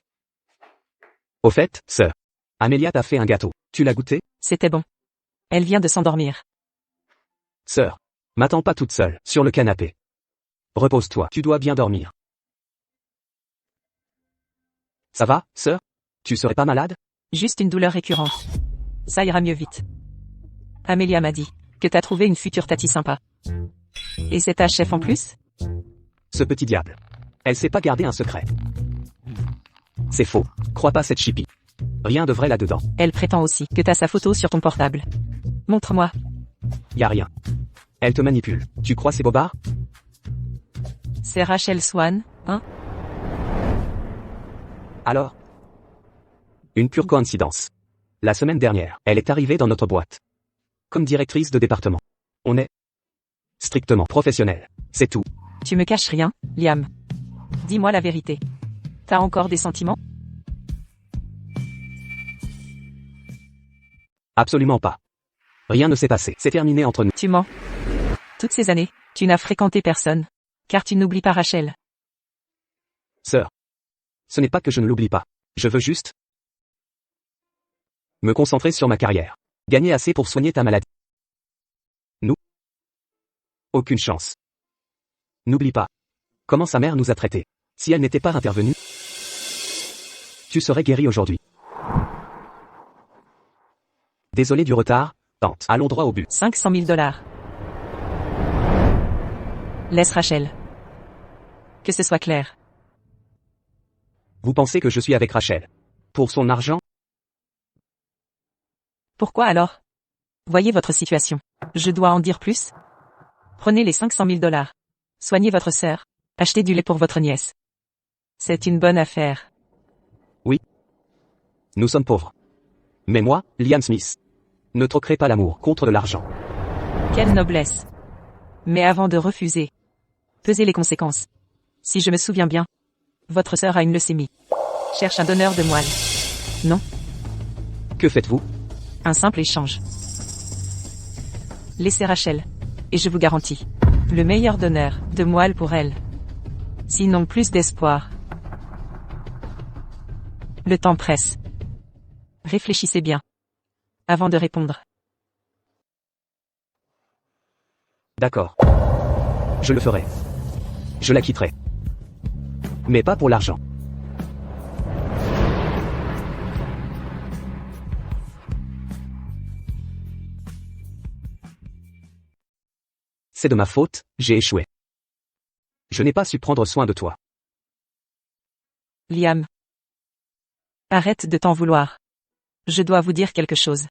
Au fait, sœur. Amélia t'a fait un gâteau. Tu l'as goûté? C'était bon. Elle vient de s'endormir. Sœur. M'attends pas toute seule, sur le canapé. Repose-toi, tu dois bien dormir. Ça va, sœur? Tu serais pas malade? Juste une douleur récurrente. Ça ira mieux vite. Amélia m'a dit que t'as trouvé une future tati sympa. Et c'est ta chef en plus? Ce petit diable. Elle sait pas garder un secret. C'est faux. Crois pas cette chipie. Rien de vrai là-dedans. Elle prétend aussi que t'as sa photo sur ton portable. Montre-moi. Y a rien. Elle te manipule. Tu crois ces bobards? C'est Rachel Swan, hein? Alors? Une pure coïncidence. La semaine dernière, elle est arrivée dans notre boîte. Comme directrice de département. On est strictement professionnel. C'est tout. Tu me caches rien, Liam. Dis-moi la vérité. T'as encore des sentiments? Absolument pas. Rien ne s'est passé. C'est terminé entre nous. Tu mens. Toutes ces années, tu n'as fréquenté personne. Car tu n'oublies pas Rachel. Sœur. Ce n'est pas que je ne l'oublie pas. Je veux juste me concentrer sur ma carrière. Gagner assez pour soigner ta maladie. Nous? Aucune chance. N'oublie pas comment sa mère nous a traités. Si elle n'était pas intervenue, tu serais guéri aujourd'hui. Désolé du retard, tante. Allons droit au but. 500 000 $. Laisse Rachel. Que ce soit clair. Vous pensez que je suis avec Rachel pour son argent? Pourquoi alors? Voyez votre situation. Je dois en dire plus? Prenez les 500 000 $. Soignez votre sœur. Achetez du lait pour votre nièce. C'est une bonne affaire. Oui. Nous sommes pauvres. Mais moi, Liam Smith, ne troquerai pas l'amour contre de l'argent. Quelle noblesse. Mais avant de refuser, pesez les conséquences. Si je me souviens bien, votre sœur a une leucémie. Cherche un donneur de moelle. Non? Que faites-vous? Un simple échange. Laissez Rachel. Et je vous garantis, le meilleur donneur de moelle pour elle. Sinon plus d'espoir. Le temps presse. Réfléchissez bien. Avant de répondre. D'accord. Je le ferai. Je la quitterai. Mais pas pour l'argent. C'est de ma faute, j'ai échoué. Je n'ai pas su prendre soin de toi. Liam. Arrête de t'en vouloir. Je dois vous dire quelque chose.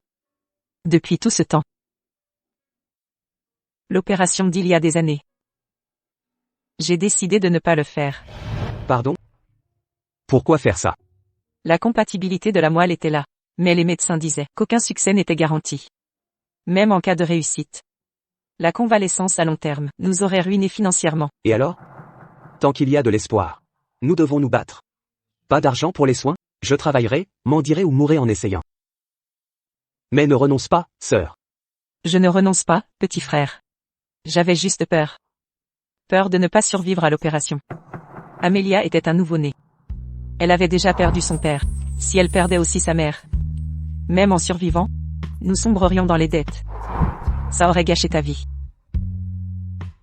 Depuis tout ce temps. L'opération d'il y a des années. J'ai décidé de ne pas le faire. Pardon? Pourquoi faire ça? La compatibilité de la moelle était là, mais les médecins disaient qu'aucun succès n'était garanti. Même en cas de réussite. La convalescence à long terme nous aurait ruinés financièrement. Et alors? Tant qu'il y a de l'espoir, nous devons nous battre. Pas d'argent pour les soins? Je travaillerai, mendirai ou mourrai en essayant. Mais ne renonce pas, sœur. Je ne renonce pas, petit frère. J'avais juste peur. Peur de ne pas survivre à l'opération. Amelia était un nouveau-né. Elle avait déjà perdu son père. Si elle perdait aussi sa mère. Même en survivant, nous sombrerions dans les dettes. Ça aurait gâché ta vie.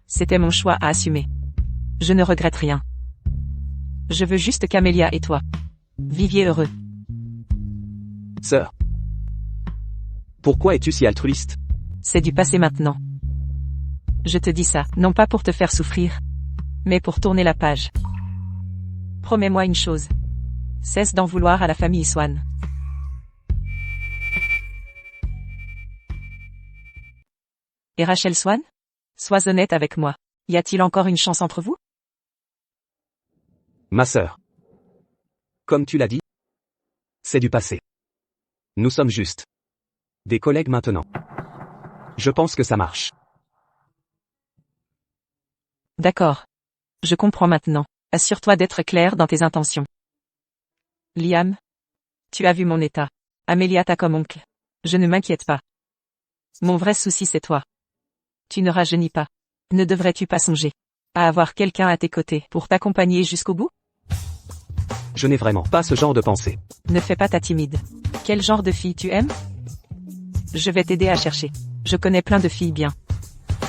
C'était mon choix à assumer. Je ne regrette rien. Je veux juste qu'Amelia et toi viviez heureux. Sœur. Pourquoi es-tu si altruiste? C'est du passé maintenant. Je te dis ça, non pas pour te faire souffrir, mais pour tourner la page. Promets-moi une chose. Cesse d'en vouloir à la famille Swan. Et Rachel Swan? Sois honnête avec moi. Y a-t-il encore une chance entre vous? Ma sœur. Comme tu l'as dit, c'est du passé. Nous sommes juste des collègues maintenant. Je pense que ça marche. D'accord. Je comprends maintenant. Assure-toi d'être clair dans tes intentions. Liam? Tu as vu mon état. Amelia t'a comme oncle. Je ne m'inquiète pas. Mon vrai souci c'est toi. Tu ne rajeunis pas. Ne devrais-tu pas songer à avoir quelqu'un à tes côtés pour t'accompagner jusqu'au bout? Je n'ai vraiment pas ce genre de pensée. Ne fais pas ta timide. Quel genre de fille tu aimes? Je vais t'aider à chercher. Je connais plein de filles bien.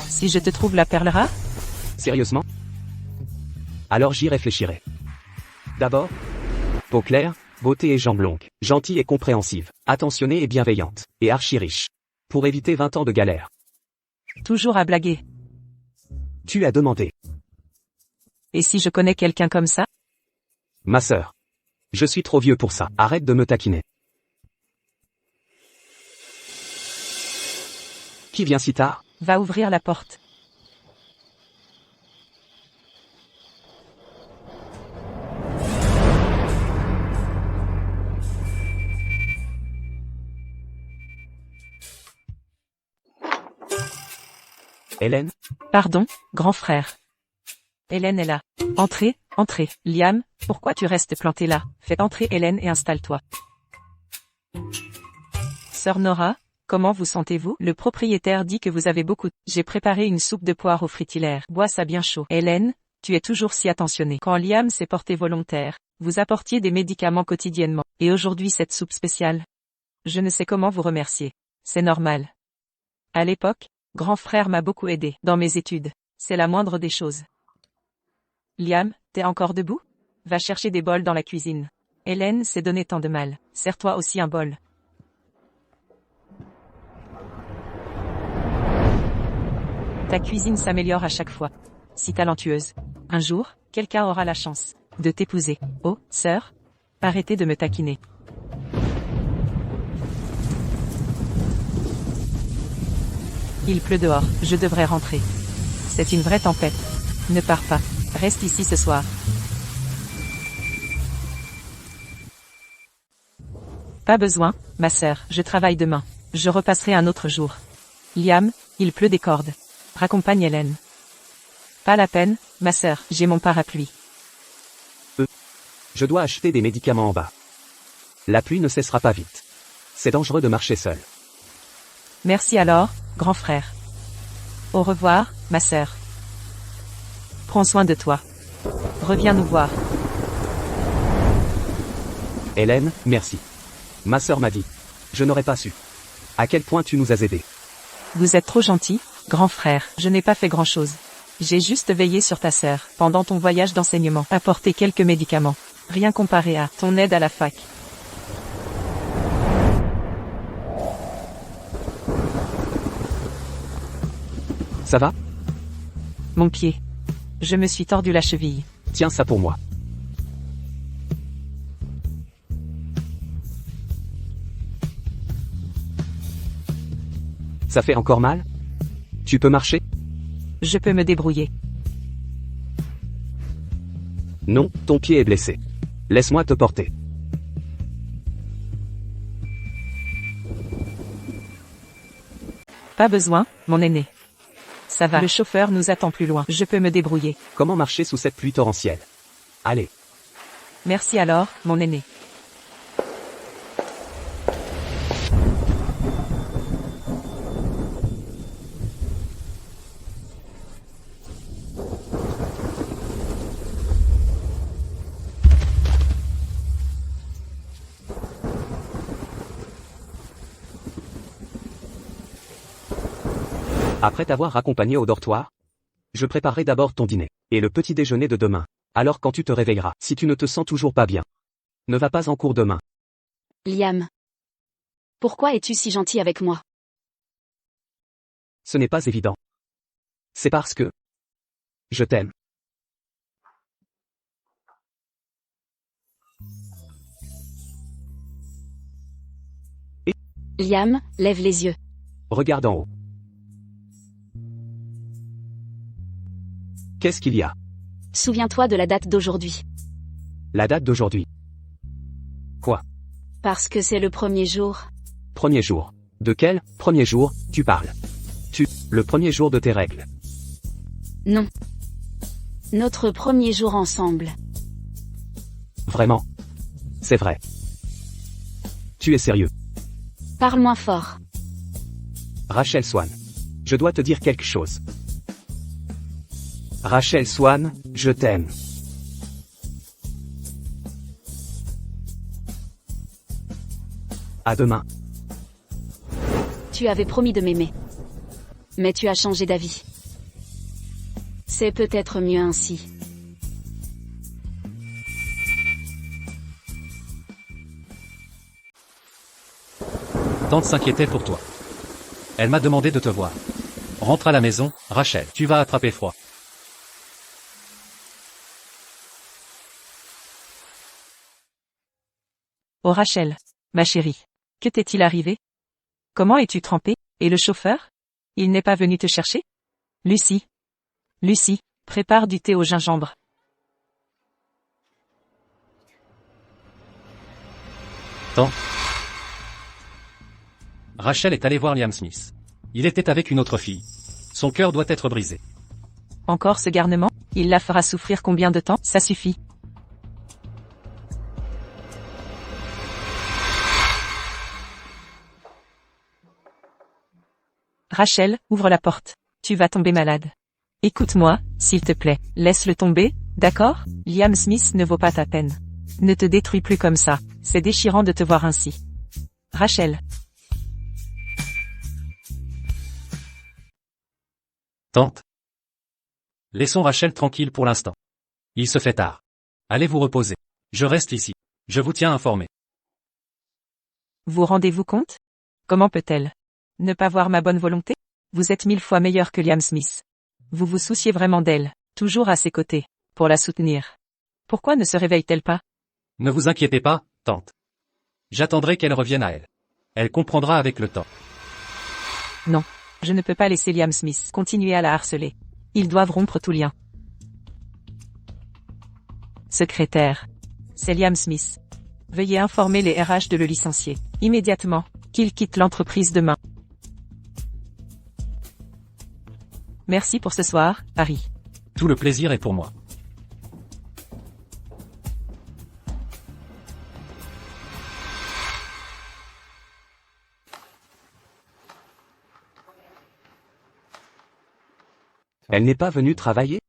Si je te trouve la perle rare? Sérieusement? Alors j'y réfléchirai. D'abord, peau claire, beauté et jambes longues, gentille et compréhensive, attentionnée et bienveillante, et archi riche. Pour éviter 20 ans de galère. Toujours à blaguer. Tu as demandé. Et si je connais quelqu'un comme ça? Ma sœur. Je suis trop vieux pour ça. Arrête de me taquiner. Qui vient si tard? Va ouvrir la porte. Hélène? Pardon, grand frère. Hélène est là. Entrez, entrez. Liam, pourquoi tu restes planté là? Fais entrer Hélène et installe-toi. Sœur Nora, comment vous sentez-vous? Le propriétaire dit que vous avez beaucoup. J'ai préparé une soupe de poire au frigidaire. Bois ça bien chaud. Hélène, tu es toujours si attentionnée. Quand Liam s'est porté volontaire, vous apportiez des médicaments quotidiennement. Et aujourd'hui cette soupe spéciale. Je ne sais comment vous remercier. C'est normal. À l'époque, grand frère m'a beaucoup aidé dans mes études. C'est la moindre des choses. Liam, t'es encore debout? Va chercher des bols dans la cuisine. Hélène s'est donné tant de mal. Sers-toi aussi un bol. Ta cuisine s'améliore à chaque fois. Si talentueuse. Un jour, quelqu'un aura la chance de t'épouser. Oh, sœur, arrêtez de me taquiner. Il pleut dehors, je devrais rentrer. C'est une vraie tempête. Ne pars pas, reste ici ce soir. Pas besoin, ma sœur, je travaille demain. Je repasserai un autre jour. Liam, il pleut des cordes. Raccompagne Hélène. Pas la peine, ma sœur, j'ai mon parapluie. Je dois acheter des médicaments en bas. La pluie ne cessera pas vite. C'est dangereux de marcher seul. Merci alors, grand frère. Au revoir, ma sœur. Prends soin de toi. Reviens nous voir. Hélène, merci. Ma sœur m'a dit. Je n'aurais pas su. À quel point tu nous as aidés. Vous êtes trop gentil, grand frère. Je n'ai pas fait grand-chose. J'ai juste veillé sur ta sœur, pendant ton voyage d'enseignement. Apporté quelques médicaments. Rien comparé à ton aide à la fac. Ça va? Mon pied. Je me suis tordu la cheville. Tiens ça pour moi. Ça fait encore mal? Tu peux marcher? Je peux me débrouiller. Non, ton pied est blessé. Laisse-moi te porter. Pas besoin, mon aîné. Ça va. Le chauffeur nous attend plus loin. Je peux me débrouiller. Comment marcher sous cette pluie torrentielle? Allez. Merci alors, mon aîné. Après t'avoir raccompagné au dortoir, je préparerai d'abord ton dîner, et le petit déjeuner de demain. Alors quand tu te réveilleras, si tu ne te sens toujours pas bien, ne va pas en cours demain. Liam. Pourquoi es-tu si gentil avec moi? Ce n'est pas évident. C'est parce que je t'aime. Liam, lève les yeux. Regarde en haut. Qu'est-ce qu'il y a? Souviens-toi de la date d'aujourd'hui. La date d'aujourd'hui. Quoi? Parce que c'est le premier jour. Premier jour. De quel premier jour tu parles? Le premier jour de tes règles. Non. Notre premier jour ensemble. Vraiment? C'est vrai. Tu es sérieux? Parle moins fort. Rachel Swan. Je dois te dire quelque chose. Rachel Swan, je t'aime. À demain. Tu avais promis de m'aimer. Mais tu as changé d'avis. C'est peut-être mieux ainsi. Tante s'inquiétait pour toi. Elle m'a demandé de te voir. Rentre à la maison, Rachel, tu vas attraper froid. Oh Rachel, ma chérie. Que t'est-il arrivé? Comment es-tu trempée? Et le chauffeur? Il n'est pas venu te chercher? Lucie. Lucie, prépare du thé au gingembre. Tant. Rachel est allée voir Liam Smith. Il était avec une autre fille. Son cœur doit être brisé. Encore ce garnement? Il la fera souffrir combien de temps? Ça suffit. Rachel, ouvre la porte. Tu vas tomber malade. Écoute-moi, s'il te plaît, laisse-le tomber, d'accord? Liam Smith ne vaut pas ta peine. Ne te détruis plus comme ça, c'est déchirant de te voir ainsi. Rachel. Tante. Laissons Rachel tranquille pour l'instant. Il se fait tard. Allez vous reposer. Je reste ici. Je vous tiens informé. Vous rendez-vous compte? Comment peut-elle ne pas voir ma bonne volonté? Vous êtes 1000 fois meilleur que Liam Smith. Vous vous souciez vraiment d'elle, toujours à ses côtés, pour la soutenir. Pourquoi ne se réveille-t-elle pas? Ne vous inquiétez pas, tante. J'attendrai qu'elle revienne à elle. Elle comprendra avec le temps. Non, je ne peux pas laisser Liam Smith continuer à la harceler. Ils doivent rompre tout lien. Secrétaire. C'est Liam Smith. Veuillez informer les RH de le licencier, immédiatement, qu'il quitte l'entreprise demain. Merci pour ce soir, Harry. Tout le plaisir est pour moi. Elle n'est pas venue travailler?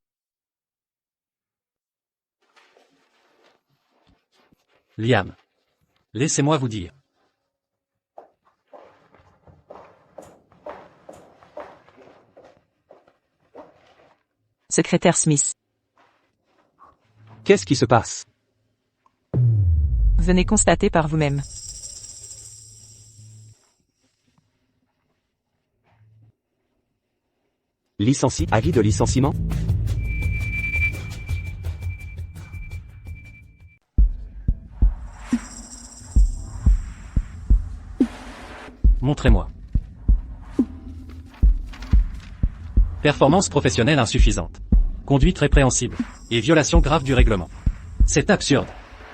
Liam. Laissez-moi vous dire. Secrétaire Smith. Qu'est-ce qui se passe? Venez constater par vous-même. Avis de licenciement? Montrez-moi. Performance professionnelle insuffisante. Conduite répréhensible. Et violation grave du règlement. C'est absurde.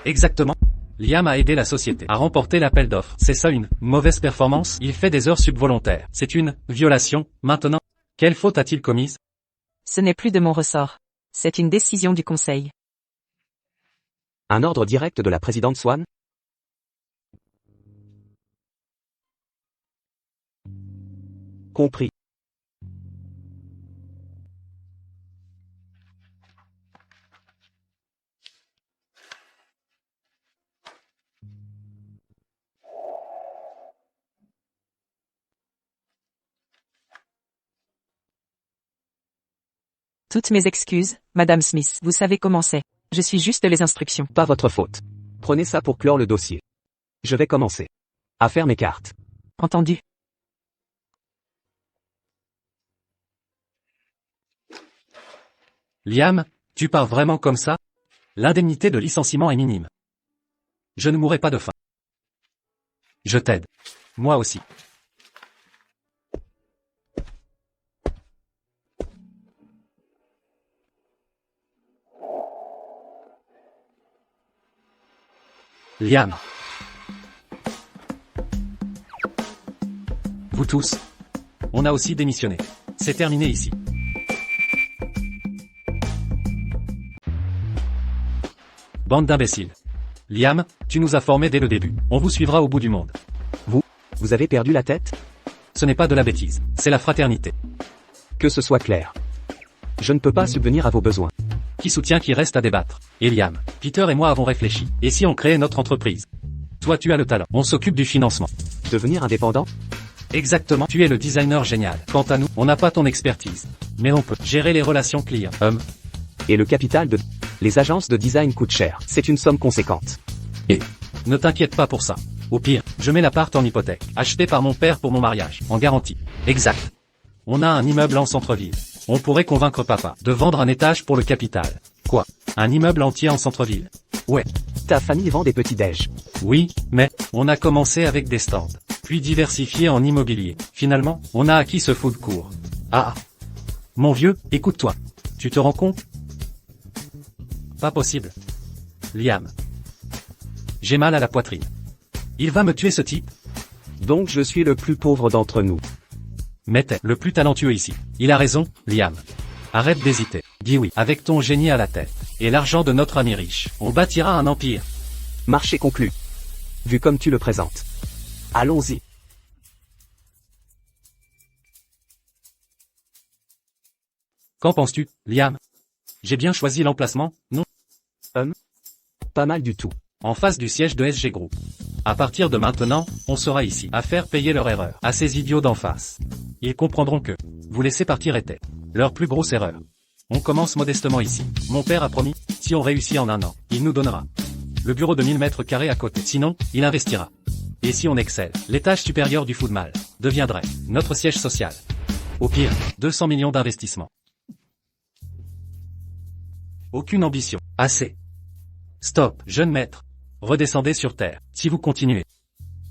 Exactement. Liam a aidé la société à remporter l'appel d'offres. C'est ça une mauvaise performance? Il fait des heures subvolontaires. C'est une violation. Maintenant, quelle faute a-t-il commise? Ce n'est plus de mon ressort. C'est une décision du conseil. Un ordre direct de la présidente Swan? Compris. Toutes mes excuses, Madame Smith. Vous savez comment c'est. Je suis juste les instructions. Pas votre faute. Prenez ça pour clore le dossier. Je vais commencer à faire mes cartes. Entendu. Liam, tu pars vraiment comme ça? L'indemnité de licenciement est minime. Je ne mourrai pas de faim. Je t'aide. Moi aussi. Liam. Vous tous. On a aussi démissionné. C'est terminé ici. Bande d'imbéciles. Liam, tu nous as formés dès le début. On vous suivra au bout du monde. Vous avez perdu la tête? Ce n'est pas de la bêtise, c'est la fraternité. Que ce soit clair. Je ne peux pas subvenir à vos besoins. Qui soutient qui reste à débattre? Et Liam, Peter et moi avons réfléchi. Et si on créait notre entreprise? Toi tu as le talent, on s'occupe du financement. Devenir indépendant? Exactement, tu es le designer génial. Quant à nous, on n'a pas ton expertise. Mais on peut gérer les relations clients. Et le capital de... Les agences de design coûtent cher. C'est une somme conséquente. Et ne t'inquiète pas pour ça. Au pire, je mets l'appart en hypothèque, acheté par mon père pour mon mariage, en garantie. Exact. On a un immeuble en centre-ville. On pourrait convaincre papa de vendre un étage pour le capital. Quoi? Un immeuble entier en centre-ville? Ouais. Ta famille vend des petits déj. Oui, mais on a commencé avec des stands, puis diversifié en immobilier. Finalement, on a acquis ce food court. Ah. Mon vieux, écoute-toi. Tu te rends compte? Pas possible. Liam. J'ai mal à la poitrine. Il va me tuer ce type. Donc je suis le plus pauvre d'entre nous. Mais t'es le plus talentueux ici. Il a raison, Liam. Arrête d'hésiter. Dis oui. Avec ton génie à la tête, et l'argent de notre ami riche, on bâtira un empire. Marché conclu. Vu comme tu le présentes. Allons-y. Qu'en penses-tu, Liam? J'ai bien choisi l'emplacement, non? Pas mal du tout. En face du siège de SG Group. À partir de maintenant, on sera ici, à faire payer leur erreur, à ces idiots d'en face. Ils comprendront que, vous laisser partir était, leur plus grosse erreur. On commence modestement ici. Mon père a promis, si on réussit en 1 an, il nous donnera le bureau de 1000 mètres carrés à côté. Sinon, il investira. Et si on excelle, l'étage supérieur du Foodmal deviendrait notre siège social. Au pire, 200 millions d'investissements. Aucune ambition. Assez. Stop, jeune maître. Redescendez sur terre. Si vous continuez,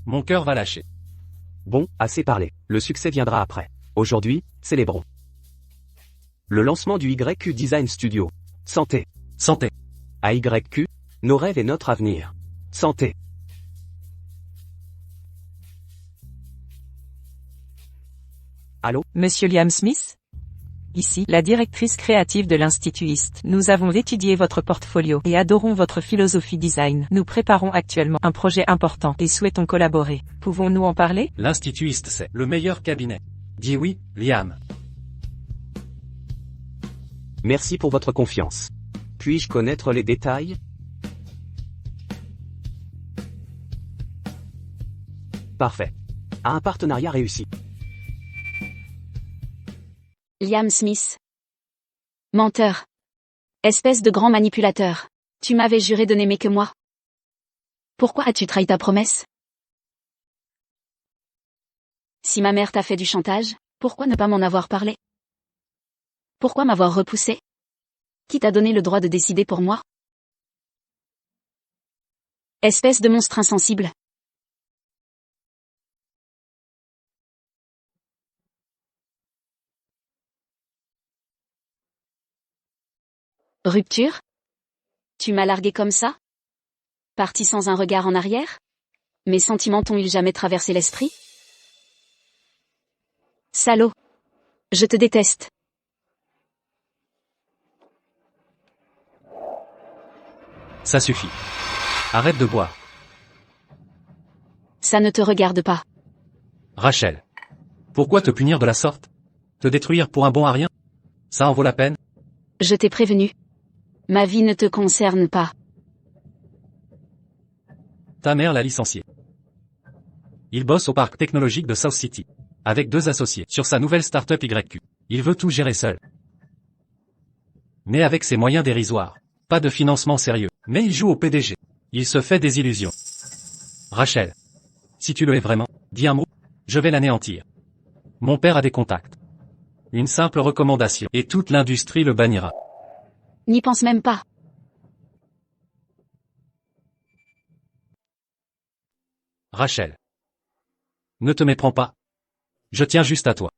mon cœur va lâcher. Bon, assez parlé. Le succès viendra après. Aujourd'hui, célébrons. Le lancement du YQ Design Studio. Santé. Santé. À YQ, nos rêves et notre avenir. Santé. Allô? Monsieur Liam Smith? Ici, la directrice créative de l'Institut East. Nous avons étudié votre portfolio et adorons votre philosophie design. Nous préparons actuellement un projet important et souhaitons collaborer. Pouvons-nous en parler? L'Institut East, c'est le meilleur cabinet. Dis oui, Liam. Merci pour votre confiance. Puis-je connaître les détails? Parfait. Un partenariat réussi. Liam Smith. Menteur. Espèce de grand manipulateur. Tu m'avais juré de n'aimer que moi. Pourquoi as-tu trahi ta promesse? Si ma mère t'a fait du chantage, pourquoi ne pas m'en avoir parlé? Pourquoi m'avoir repoussé? Qui t'a donné le droit de décider pour moi? Espèce de monstre insensible. Rupture? Tu m'as largué comme ça? Parti sans un regard en arrière? Mes sentiments t'ont-ils jamais traversé l'esprit? Salaud! Je te déteste. Ça suffit. Arrête de boire. Ça ne te regarde pas. Rachel. Pourquoi te punir de la sorte? Te détruire pour un bon à rien? Ça en vaut la peine? Je t'ai prévenu. Ma vie ne te concerne pas. Ta mère l'a licencié. Il bosse au parc technologique de South City. Avec 2 associés, sur sa nouvelle start-up YQ. Il veut tout gérer seul. Mais avec ses moyens dérisoires. Pas de financement sérieux. Mais il joue au PDG. Il se fait des illusions. Rachel. Si tu le es vraiment, dis un mot. Je vais l'anéantir. Mon père a des contacts. Une simple recommandation. Et toute l'industrie le bannira. N'y pense même pas. Rachel. Ne te méprends pas. Je tiens juste à toi.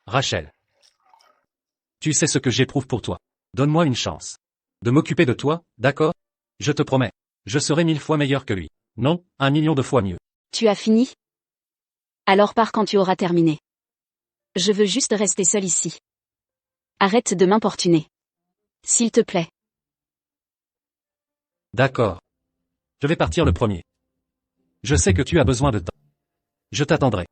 Rachel. Tu sais ce que j'éprouve pour toi. Donne-moi une chance. De m'occuper de toi, d'accord? Je te promets. Je serai 1000 fois meilleur que lui. Non, 1 million de fois mieux. Tu as fini? Alors pars quand tu auras terminé. Je veux juste rester seul ici. Arrête de m'importuner. S'il te plaît. D'accord. Je vais partir le premier. Je sais que tu as besoin de temps. Je t'attendrai.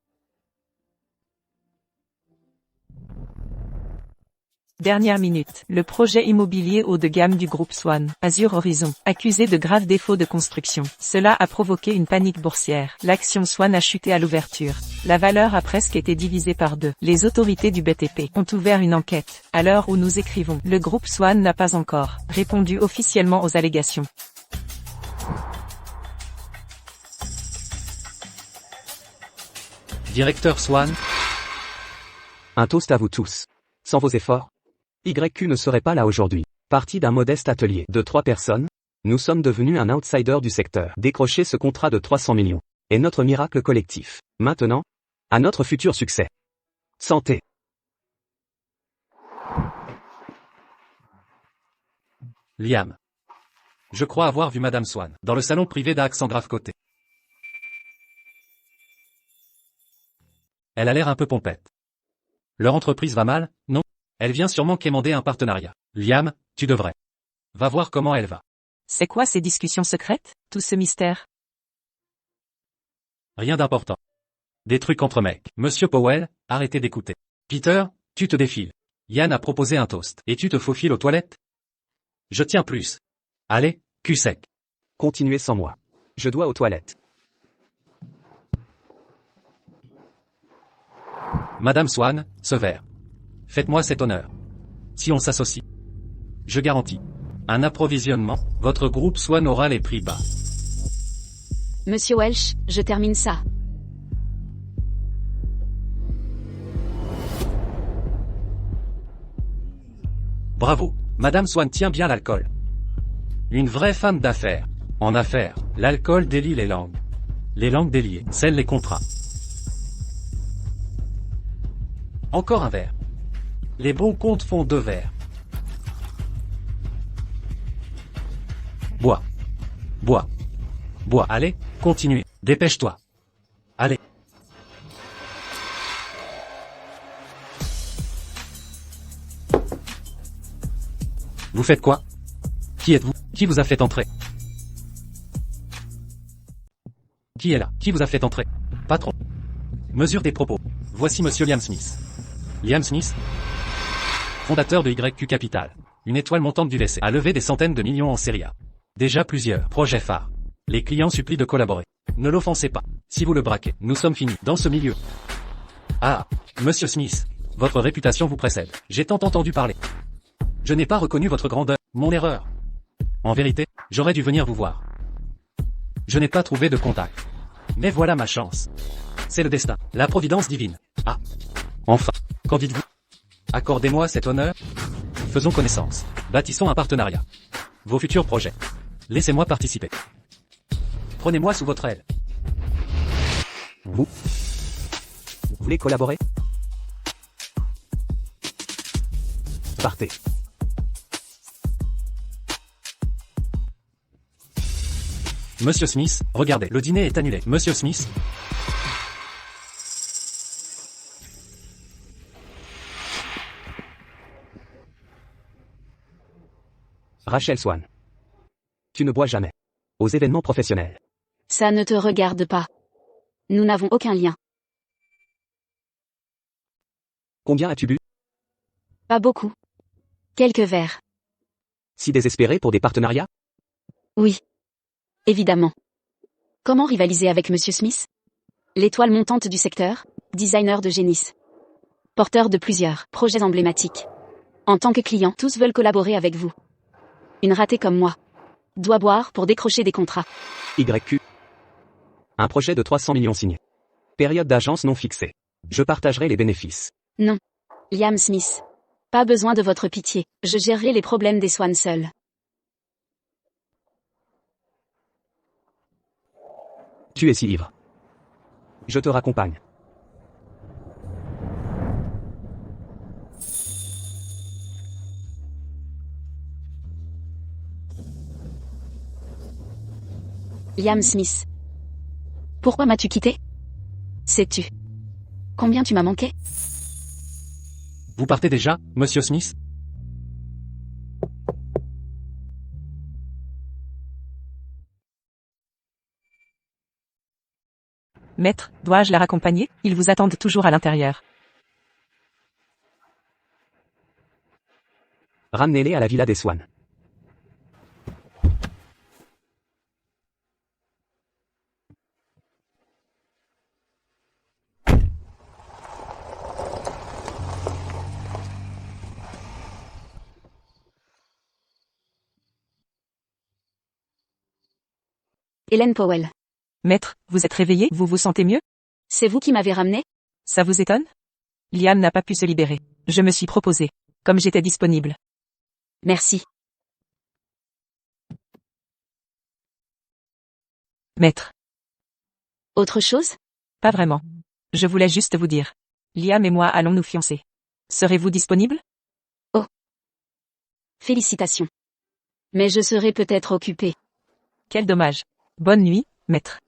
Dernière minute. Le projet immobilier haut de gamme du groupe Swan, Azure Horizon, accusé de graves défauts de construction. Cela a provoqué une panique boursière. L'action Swan a chuté à l'ouverture. La valeur a presque été divisée par 2. Les autorités du BTP ont ouvert une enquête. À l'heure où nous écrivons, le groupe Swan n'a pas encore répondu officiellement aux allégations. Directeur Swan. Un toast à vous tous. Sans vos efforts, YQ ne serait pas là aujourd'hui. Parti d'un modeste atelier de 3 personnes, nous sommes devenus un outsider du secteur. Décrocher ce contrat de 300 millions est notre miracle collectif. Maintenant, à notre futur succès. Santé. Liam. Je crois avoir vu Madame Swan, dans le salon privé d'Axe en grave côté. Elle a l'air un peu pompette. Leur entreprise va mal, non? Elle vient sûrement quémander un partenariat. Liam, tu devrais. Va voir comment elle va. C'est quoi ces discussions secrètes, tout ce mystère? Rien d'important. Des trucs entre mecs. Monsieur Powell, arrêtez d'écouter. Peter, tu te défiles. Yann a proposé un toast. Et tu te faufiles aux toilettes? Je tiens plus. Allez, cul sec. Continuez sans moi. Je dois aux toilettes. Madame Swan, ce verre. Faites-moi cet honneur. Si on s'associe, je garantis un approvisionnement, votre groupe Swan aura les prix bas. Monsieur Welch, je termine ça. Bravo, Madame Swan tient bien l'alcool. Une vraie femme d'affaires. En affaires, l'alcool délie les langues. Les langues déliées scellent les contrats. Encore un verre. Les bons comptes font 2 verres. Bois. Bois. Bois. Allez, continuez. Dépêche-toi. Allez. Vous faites quoi? Qui êtes-vous? Qui vous a fait entrer? Qui est là? Qui vous a fait entrer? Patron. Mesure des propos. Voici Monsieur Liam Smith. Liam Smith, fondateur de YQ Capital, une étoile montante du WC, a levé des centaines de millions en série A. Déjà plusieurs projets phares. Les clients supplient de collaborer. Ne l'offensez pas. Si vous le braquez, nous sommes finis dans ce milieu. Ah, Monsieur Smith, votre réputation vous précède. J'ai tant entendu parler. Je n'ai pas reconnu votre grandeur, mon erreur. En vérité, j'aurais dû venir vous voir. Je n'ai pas trouvé de contact. Mais voilà ma chance. C'est le destin, la providence divine. Ah, enfin, qu'en dites-vous? Accordez-moi cet honneur. Faisons connaissance. Bâtissons un partenariat. Vos futurs projets. Laissez-moi participer. Prenez-moi sous votre aile. Vous voulez collaborer? Partez. Monsieur Smith, regardez, le dîner est annulé. Monsieur Smith. Rachel Swan. Tu ne bois jamais. Aux événements professionnels. Ça ne te regarde pas. Nous n'avons aucun lien. Combien as-tu bu? Pas beaucoup. Quelques verres. Si désespéré pour des partenariats? Oui. Évidemment. Comment rivaliser avec Monsieur Smith? L'étoile montante du secteur, designer de génie. Porteur de plusieurs projets emblématiques. En tant que client, tous veulent collaborer avec vous. Une ratée comme moi doit boire pour décrocher des contrats. YQ. Un projet de 300 millions signé. Période d'agence non fixée. Je partagerai les bénéfices. Non. Liam Smith. Pas besoin de votre pitié. Je gérerai les problèmes des Swans seuls. Tu es si ivre. Je te raccompagne. Liam Smith. Pourquoi m'as-tu quitté? Sais-tu combien tu m'as manqué? Vous partez déjà, Monsieur Smith? Maître, dois-je la raccompagner? Ils vous attendent toujours à l'intérieur. Ramenez-les à la villa des Swans. Hélène Powell. Maître, vous êtes réveillé? Vous vous sentez mieux? C'est vous qui m'avez ramené? Ça vous étonne? Liam n'a pas pu se libérer. Je me suis proposé. Comme j'étais disponible. Merci. Maître. Autre chose? Pas vraiment. Je voulais juste vous dire. Liam et moi allons nous fiancer. Serez-vous disponible? Félicitations. Mais je serai peut-être occupée. Quel dommage. Bonne nuit, maître.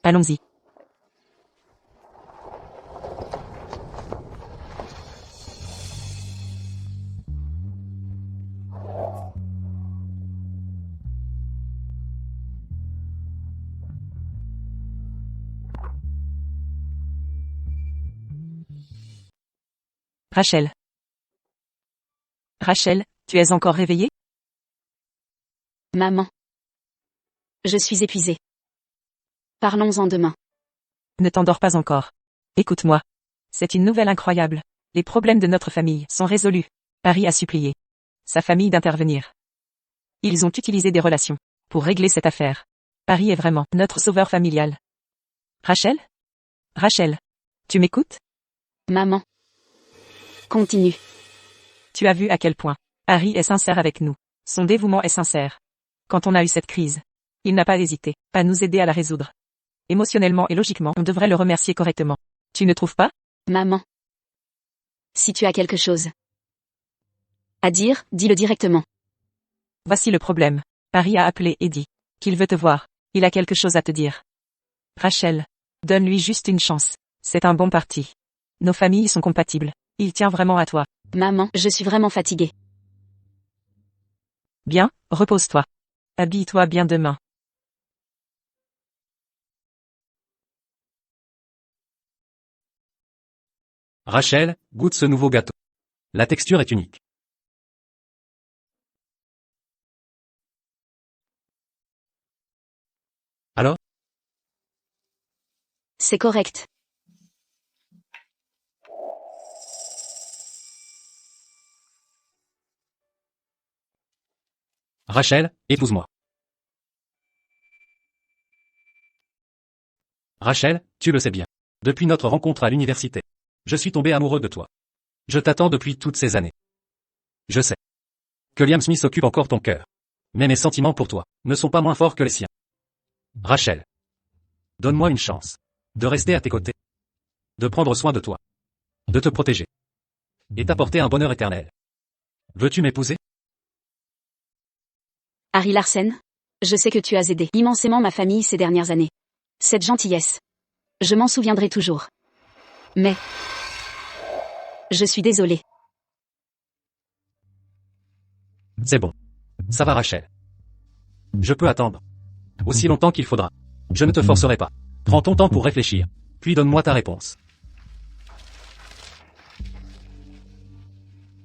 Allons-y. Rachel. Rachel, tu es encore réveillée? Maman. Je suis épuisée. Parlons-en demain. Ne t'endors pas encore. Écoute-moi. C'est une nouvelle incroyable. Les problèmes de notre famille sont résolus. Harry a supplié sa famille d'intervenir. Ils ont utilisé des relations pour régler cette affaire. Harry est vraiment notre sauveur familial. Rachel? Rachel. Tu m'écoutes? Maman. Continue. Tu as vu à quel point Harry est sincère avec nous. Son dévouement est sincère. Quand on a eu cette crise, il n'a pas hésité à nous aider à la résoudre. Émotionnellement et logiquement, on devrait le remercier correctement. Tu ne trouves pas? Maman. Si tu as quelque chose à dire, dis-le directement. Voici le problème. Harry a appelé et dit qu'il veut te voir. Il a quelque chose à te dire. Rachel, donne-lui juste une chance. C'est un bon parti. Nos familles sont compatibles. Il tient vraiment à toi. Maman, je suis vraiment fatiguée. Bien, repose-toi. Habille-toi bien demain. Rachel, goûte ce nouveau gâteau. La texture est unique. Alors? C'est correct. Rachel, épouse-moi. Rachel, tu le sais bien. Depuis notre rencontre à l'université, je suis tombé amoureux de toi. Je t'attends depuis toutes ces années. Je sais que Liam Smith occupe encore ton cœur. Mais mes sentiments pour toi ne sont pas moins forts que les siens. Rachel, donne-moi une chance de rester à tes côtés, de prendre soin de toi, de te protéger et t'apporter un bonheur éternel. Veux-tu m'épouser? Harry Larsen, je sais que tu as aidé immensément ma famille ces dernières années. Cette gentillesse. Je m'en souviendrai toujours. Mais je suis désolée. C'est bon. Ça va Rachel. Je peux attendre. Aussi longtemps qu'il faudra. Je ne te forcerai pas. Prends ton temps pour réfléchir. Puis donne-moi ta réponse.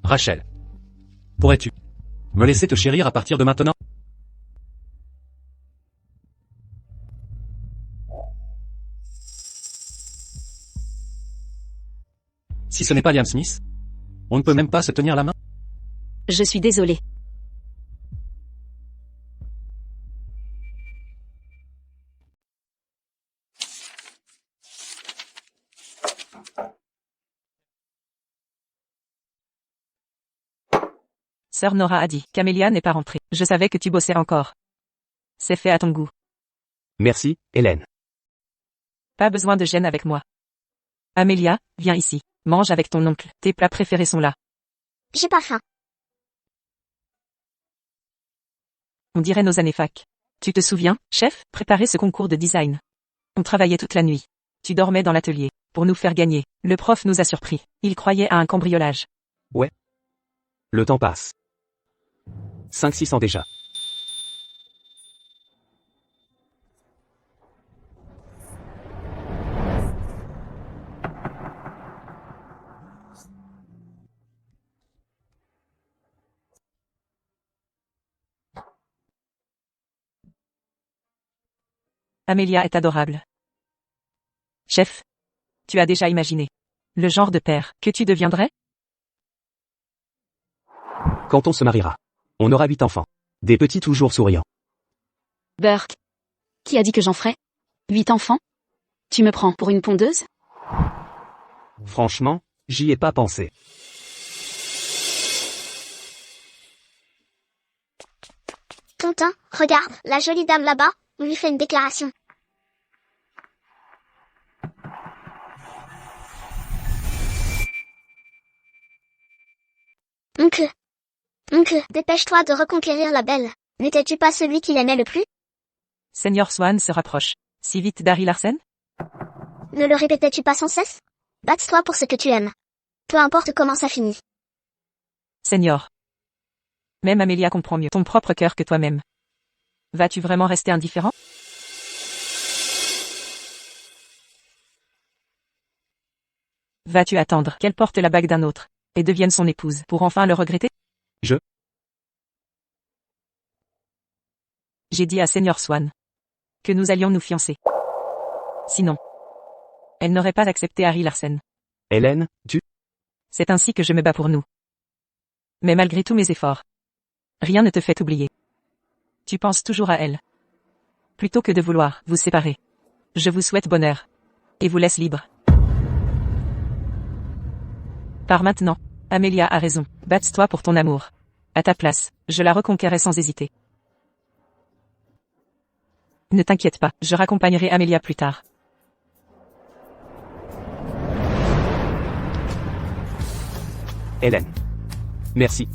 Rachel. Pourrais-tu me laisser te chérir à partir de maintenant? Si ce n'est pas Liam Smith, on ne peut même pas se tenir la main? Je suis désolée. Sœur Nora a dit qu'Amélia n'est pas rentrée. Je savais que tu bossais encore. C'est fait à ton goût. Merci, Hélène. Pas besoin de gêne avec moi. Amélia, viens ici. Mange avec ton oncle. Tes plats préférés sont là. J'ai pas faim. On dirait nos années fac. Tu te souviens, chef, préparer ce concours de design. On travaillait toute la nuit. Tu dormais dans l'atelier. Pour nous faire gagner. Le prof nous a surpris. Il croyait à un cambriolage. Ouais. Le temps passe. 5-6 ans déjà. Amélia est adorable. Chef, tu as déjà imaginé le genre de père que tu deviendrais? Quand on se mariera, on aura 8 enfants. Des petits toujours souriants. Burke. Qui a dit que j'en ferais? 8 enfants? Tu me prends pour une pondeuse? Franchement, j'y ai pas pensé. Tonton, regarde, la jolie dame là-bas, on lui fait une déclaration. Oncle. Dépêche-toi de reconquérir la belle. N'étais-tu pas celui qu'il aimait le plus? Seigneur Swan se rapproche. Si vite d'Harry Larsen? Ne le répétais-tu pas sans cesse? Batte-toi pour ce que tu aimes. Peu importe comment ça finit. Seigneur. Même Amelia comprend mieux ton propre cœur que toi-même. Vas-tu vraiment rester indifférent? Vas-tu attendre qu'elle porte la bague d'un autre, et devienne son épouse, pour enfin le regretter? J'ai dit à Seigneur Swan que nous allions nous fiancer. Sinon, elle n'aurait pas accepté Harry Larsen. Hélène, C'est ainsi que je me bats pour nous. Mais malgré tous mes efforts, rien ne te fait oublier. Tu penses toujours à elle. Plutôt que de vouloir vous séparer. Je vous souhaite bonheur. Et vous laisse libre. Par maintenant, Amelia a raison. Batte-toi pour ton amour. À ta place, je la reconquérais sans hésiter. Ne t'inquiète pas, je raccompagnerai Amelia plus tard. Hélène. Merci.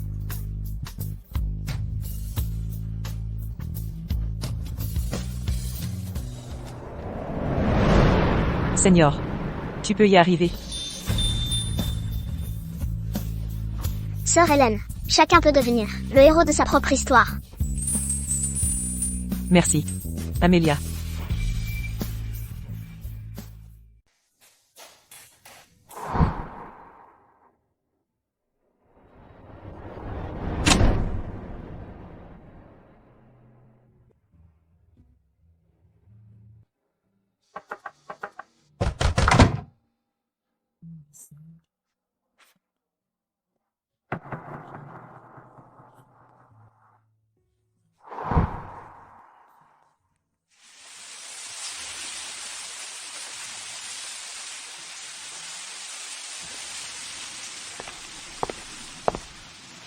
Seigneur, tu peux y arriver. Sœur Hélène, chacun peut devenir le héros de sa propre histoire. Merci. Amelia.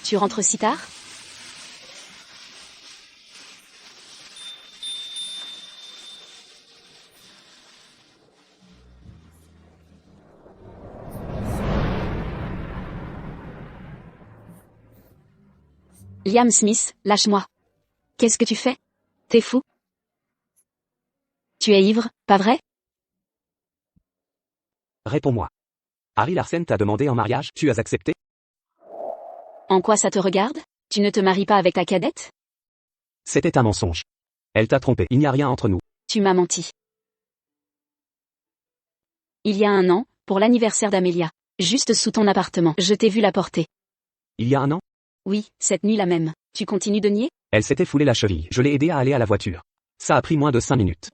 Tu rentres si tard? Liam Smith, lâche-moi. Qu'est-ce que tu fais? T'es fou? Tu es ivre, pas vrai? Réponds-moi. Harry Larsen t'a demandé en mariage, tu as accepté? En quoi ça te regarde? Tu ne te maries pas avec ta cadette? C'était un mensonge. Elle t'a trompé, il n'y a rien entre nous. Tu m'as menti. Il y a 1 an, pour l'anniversaire d'Amelia. Juste sous ton appartement, je t'ai vu la porter. Il y a 1 an? Oui, cette nuit-là même. Tu continues de nier? Elle s'était foulée la cheville, je l'ai aidée à aller à la voiture. Ça a pris moins de 5 minutes.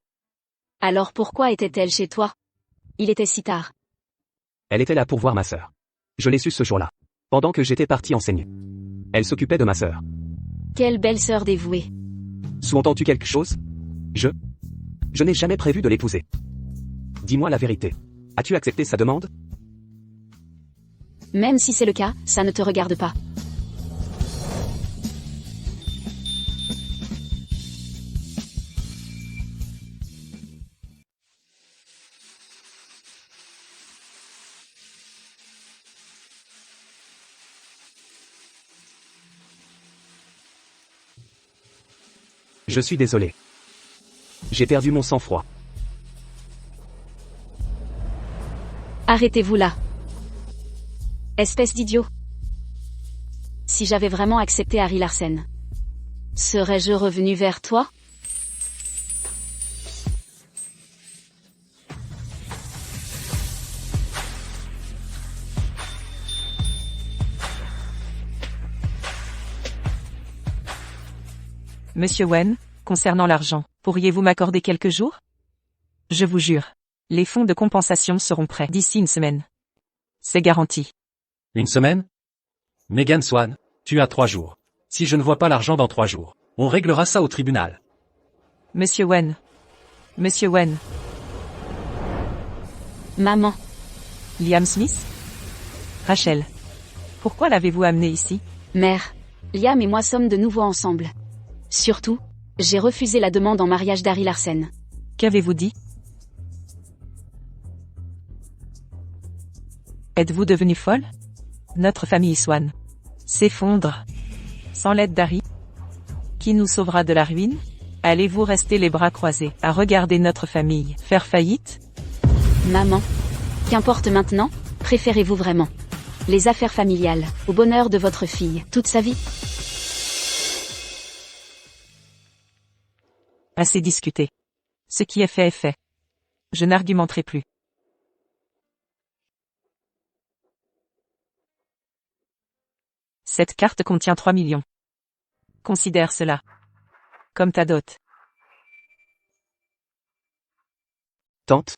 Alors pourquoi était-elle chez toi? Il était si tard. Elle était là pour voir ma sœur. Je l'ai su ce jour-là. Pendant que j'étais parti enseigner. Elle s'occupait de ma sœur. Quelle belle sœur dévouée. Sous-entends-tu quelque chose? Je n'ai jamais prévu de l'épouser. Dis-moi la vérité. As-tu accepté sa demande? Même si c'est le cas, ça ne te regarde pas. Je suis désolé. J'ai perdu mon sang-froid. Arrêtez-vous là. Espèce d'idiot. Si j'avais vraiment accepté Harry Larsen, serais-je revenu vers toi? Monsieur Wen, concernant l'argent, pourriez-vous m'accorder quelques jours? Je vous jure. Les fonds de compensation seront prêts d'ici 1 semaine. C'est garanti. 1 semaine? Megan Swan, tu as 3 jours. Si je ne vois pas l'argent dans 3 jours, on réglera ça au tribunal. Monsieur Wen. Monsieur Wen. Maman. Liam Smith? Rachel. Pourquoi l'avez-vous amené ici? Mère. Liam et moi sommes de nouveau ensemble. Surtout, j'ai refusé la demande en mariage d'Harry Larsen. Qu'avez-vous dit? Êtes-vous devenue folle? Notre famille Swan s'effondre. Sans l'aide d'Harry? Qui nous sauvera de la ruine? Allez-vous rester les bras croisés, à regarder notre famille faire faillite? Maman. Qu'importe maintenant, préférez-vous vraiment les affaires familiales, au bonheur de votre fille, toute sa vie? Assez discuté. Ce qui est fait est fait. Je n'argumenterai plus. Cette carte contient 3 millions. Considère cela comme ta dot. Tante.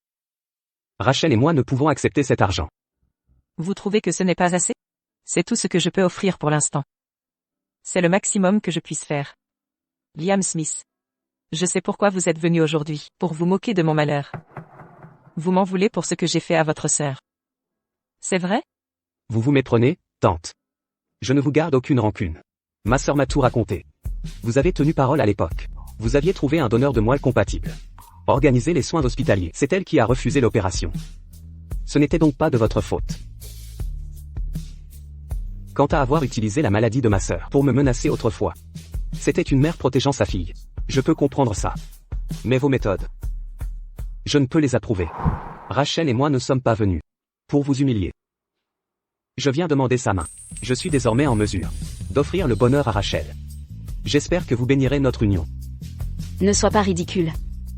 Rachel et moi ne pouvons accepter cet argent. Vous trouvez que ce n'est pas assez? C'est tout ce que je peux offrir pour l'instant. C'est le maximum que je puisse faire. Liam Smith. Je sais pourquoi vous êtes venu aujourd'hui, pour vous moquer de mon malheur. Vous m'en voulez pour ce que j'ai fait à votre sœur. C'est vrai? Vous vous méprenez, tante. Je ne vous garde aucune rancune. Ma sœur m'a tout raconté. Vous avez tenu parole à l'époque. Vous aviez trouvé un donneur de moelle compatible. Organisé les soins hospitaliers. C'est elle qui a refusé l'opération. Ce n'était donc pas de votre faute. Quant à avoir utilisé la maladie de ma sœur pour me menacer autrefois, c'était une mère protégeant sa fille. Je peux comprendre ça. Mais vos méthodes, je ne peux les approuver. Rachel et moi ne sommes pas venus pour vous humilier. Je viens demander sa main. Je suis désormais en mesure d'offrir le bonheur à Rachel. J'espère que vous bénirez notre union. Ne sois pas ridicule.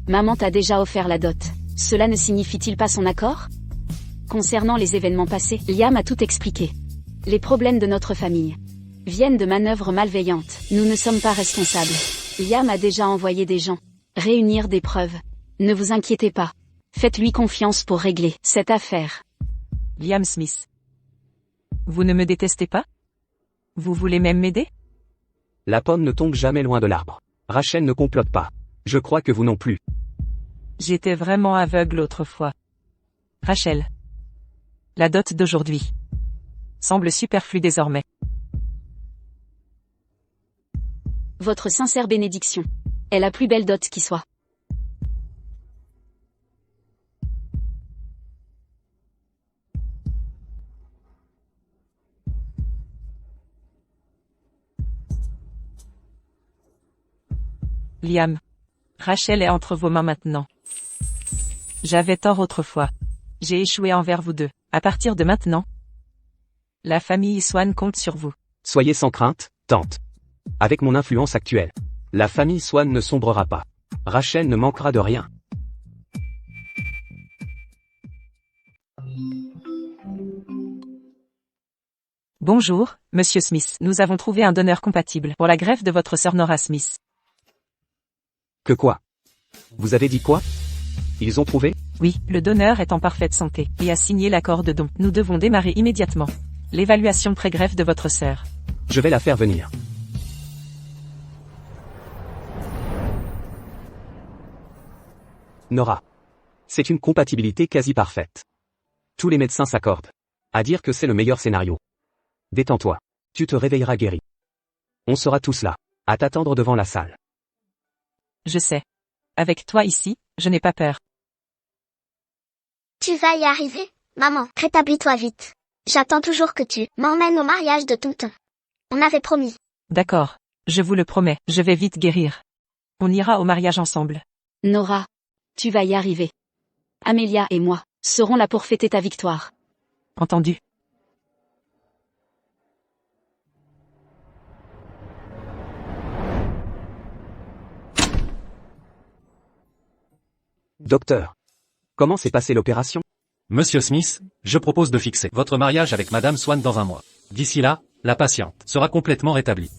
Maman t'a déjà offert la dot. Cela ne signifie-t-il pas son accord? Concernant les événements passés, Liam a tout expliqué. Les problèmes de notre famille viennent de manœuvres malveillantes. Nous ne sommes pas responsables. Liam a déjà envoyé des gens réunir des preuves. Ne vous inquiétez pas. Faites-lui confiance pour régler cette affaire. Liam Smith. Vous ne me détestez pas? Vous voulez même m'aider? La pomme ne tombe jamais loin de l'arbre. Rachel ne complote pas. Je crois que vous non plus. J'étais vraiment aveugle autrefois. Rachel. La dot d'aujourd'hui semble superflue désormais. Votre sincère bénédiction est la plus belle dot qui soit. Liam. Rachel est entre vos mains maintenant. J'avais tort autrefois. J'ai échoué envers vous deux. À partir de maintenant, la famille Swan compte sur vous. Soyez sans crainte, tante. Avec mon influence actuelle, la famille Swan ne sombrera pas. Rachel ne manquera de rien. Bonjour, Monsieur Smith. Nous avons trouvé un donneur compatible pour la greffe de votre sœur Nora Smith. Que quoi? Vous avez dit quoi? Ils ont trouvé? Oui, le donneur est en parfaite santé et a signé l'accord de don. Nous devons démarrer immédiatement l'évaluation pré-greffe de votre sœur. Je vais la faire venir. Nora. C'est une compatibilité quasi parfaite. Tous les médecins s'accordent à dire que c'est le meilleur scénario. Détends-toi. Tu te réveilleras guéri. On sera tous là, à t'attendre devant la salle. Je sais. Avec toi ici, je n'ai pas peur. Tu vas y arriver, maman. Rétablis-toi vite. J'attends toujours que tu m'emmènes au mariage de tonton. On avait promis. D'accord. Je vous le promets, je vais vite guérir. On ira au mariage ensemble. Nora. Tu vas y arriver. Amelia et moi serons là pour fêter ta victoire. Entendu. Docteur. Comment s'est passée l'opération? Monsieur Smith, je propose de fixer votre mariage avec Madame Swan dans un mois. D'ici là, la patiente sera complètement rétablie.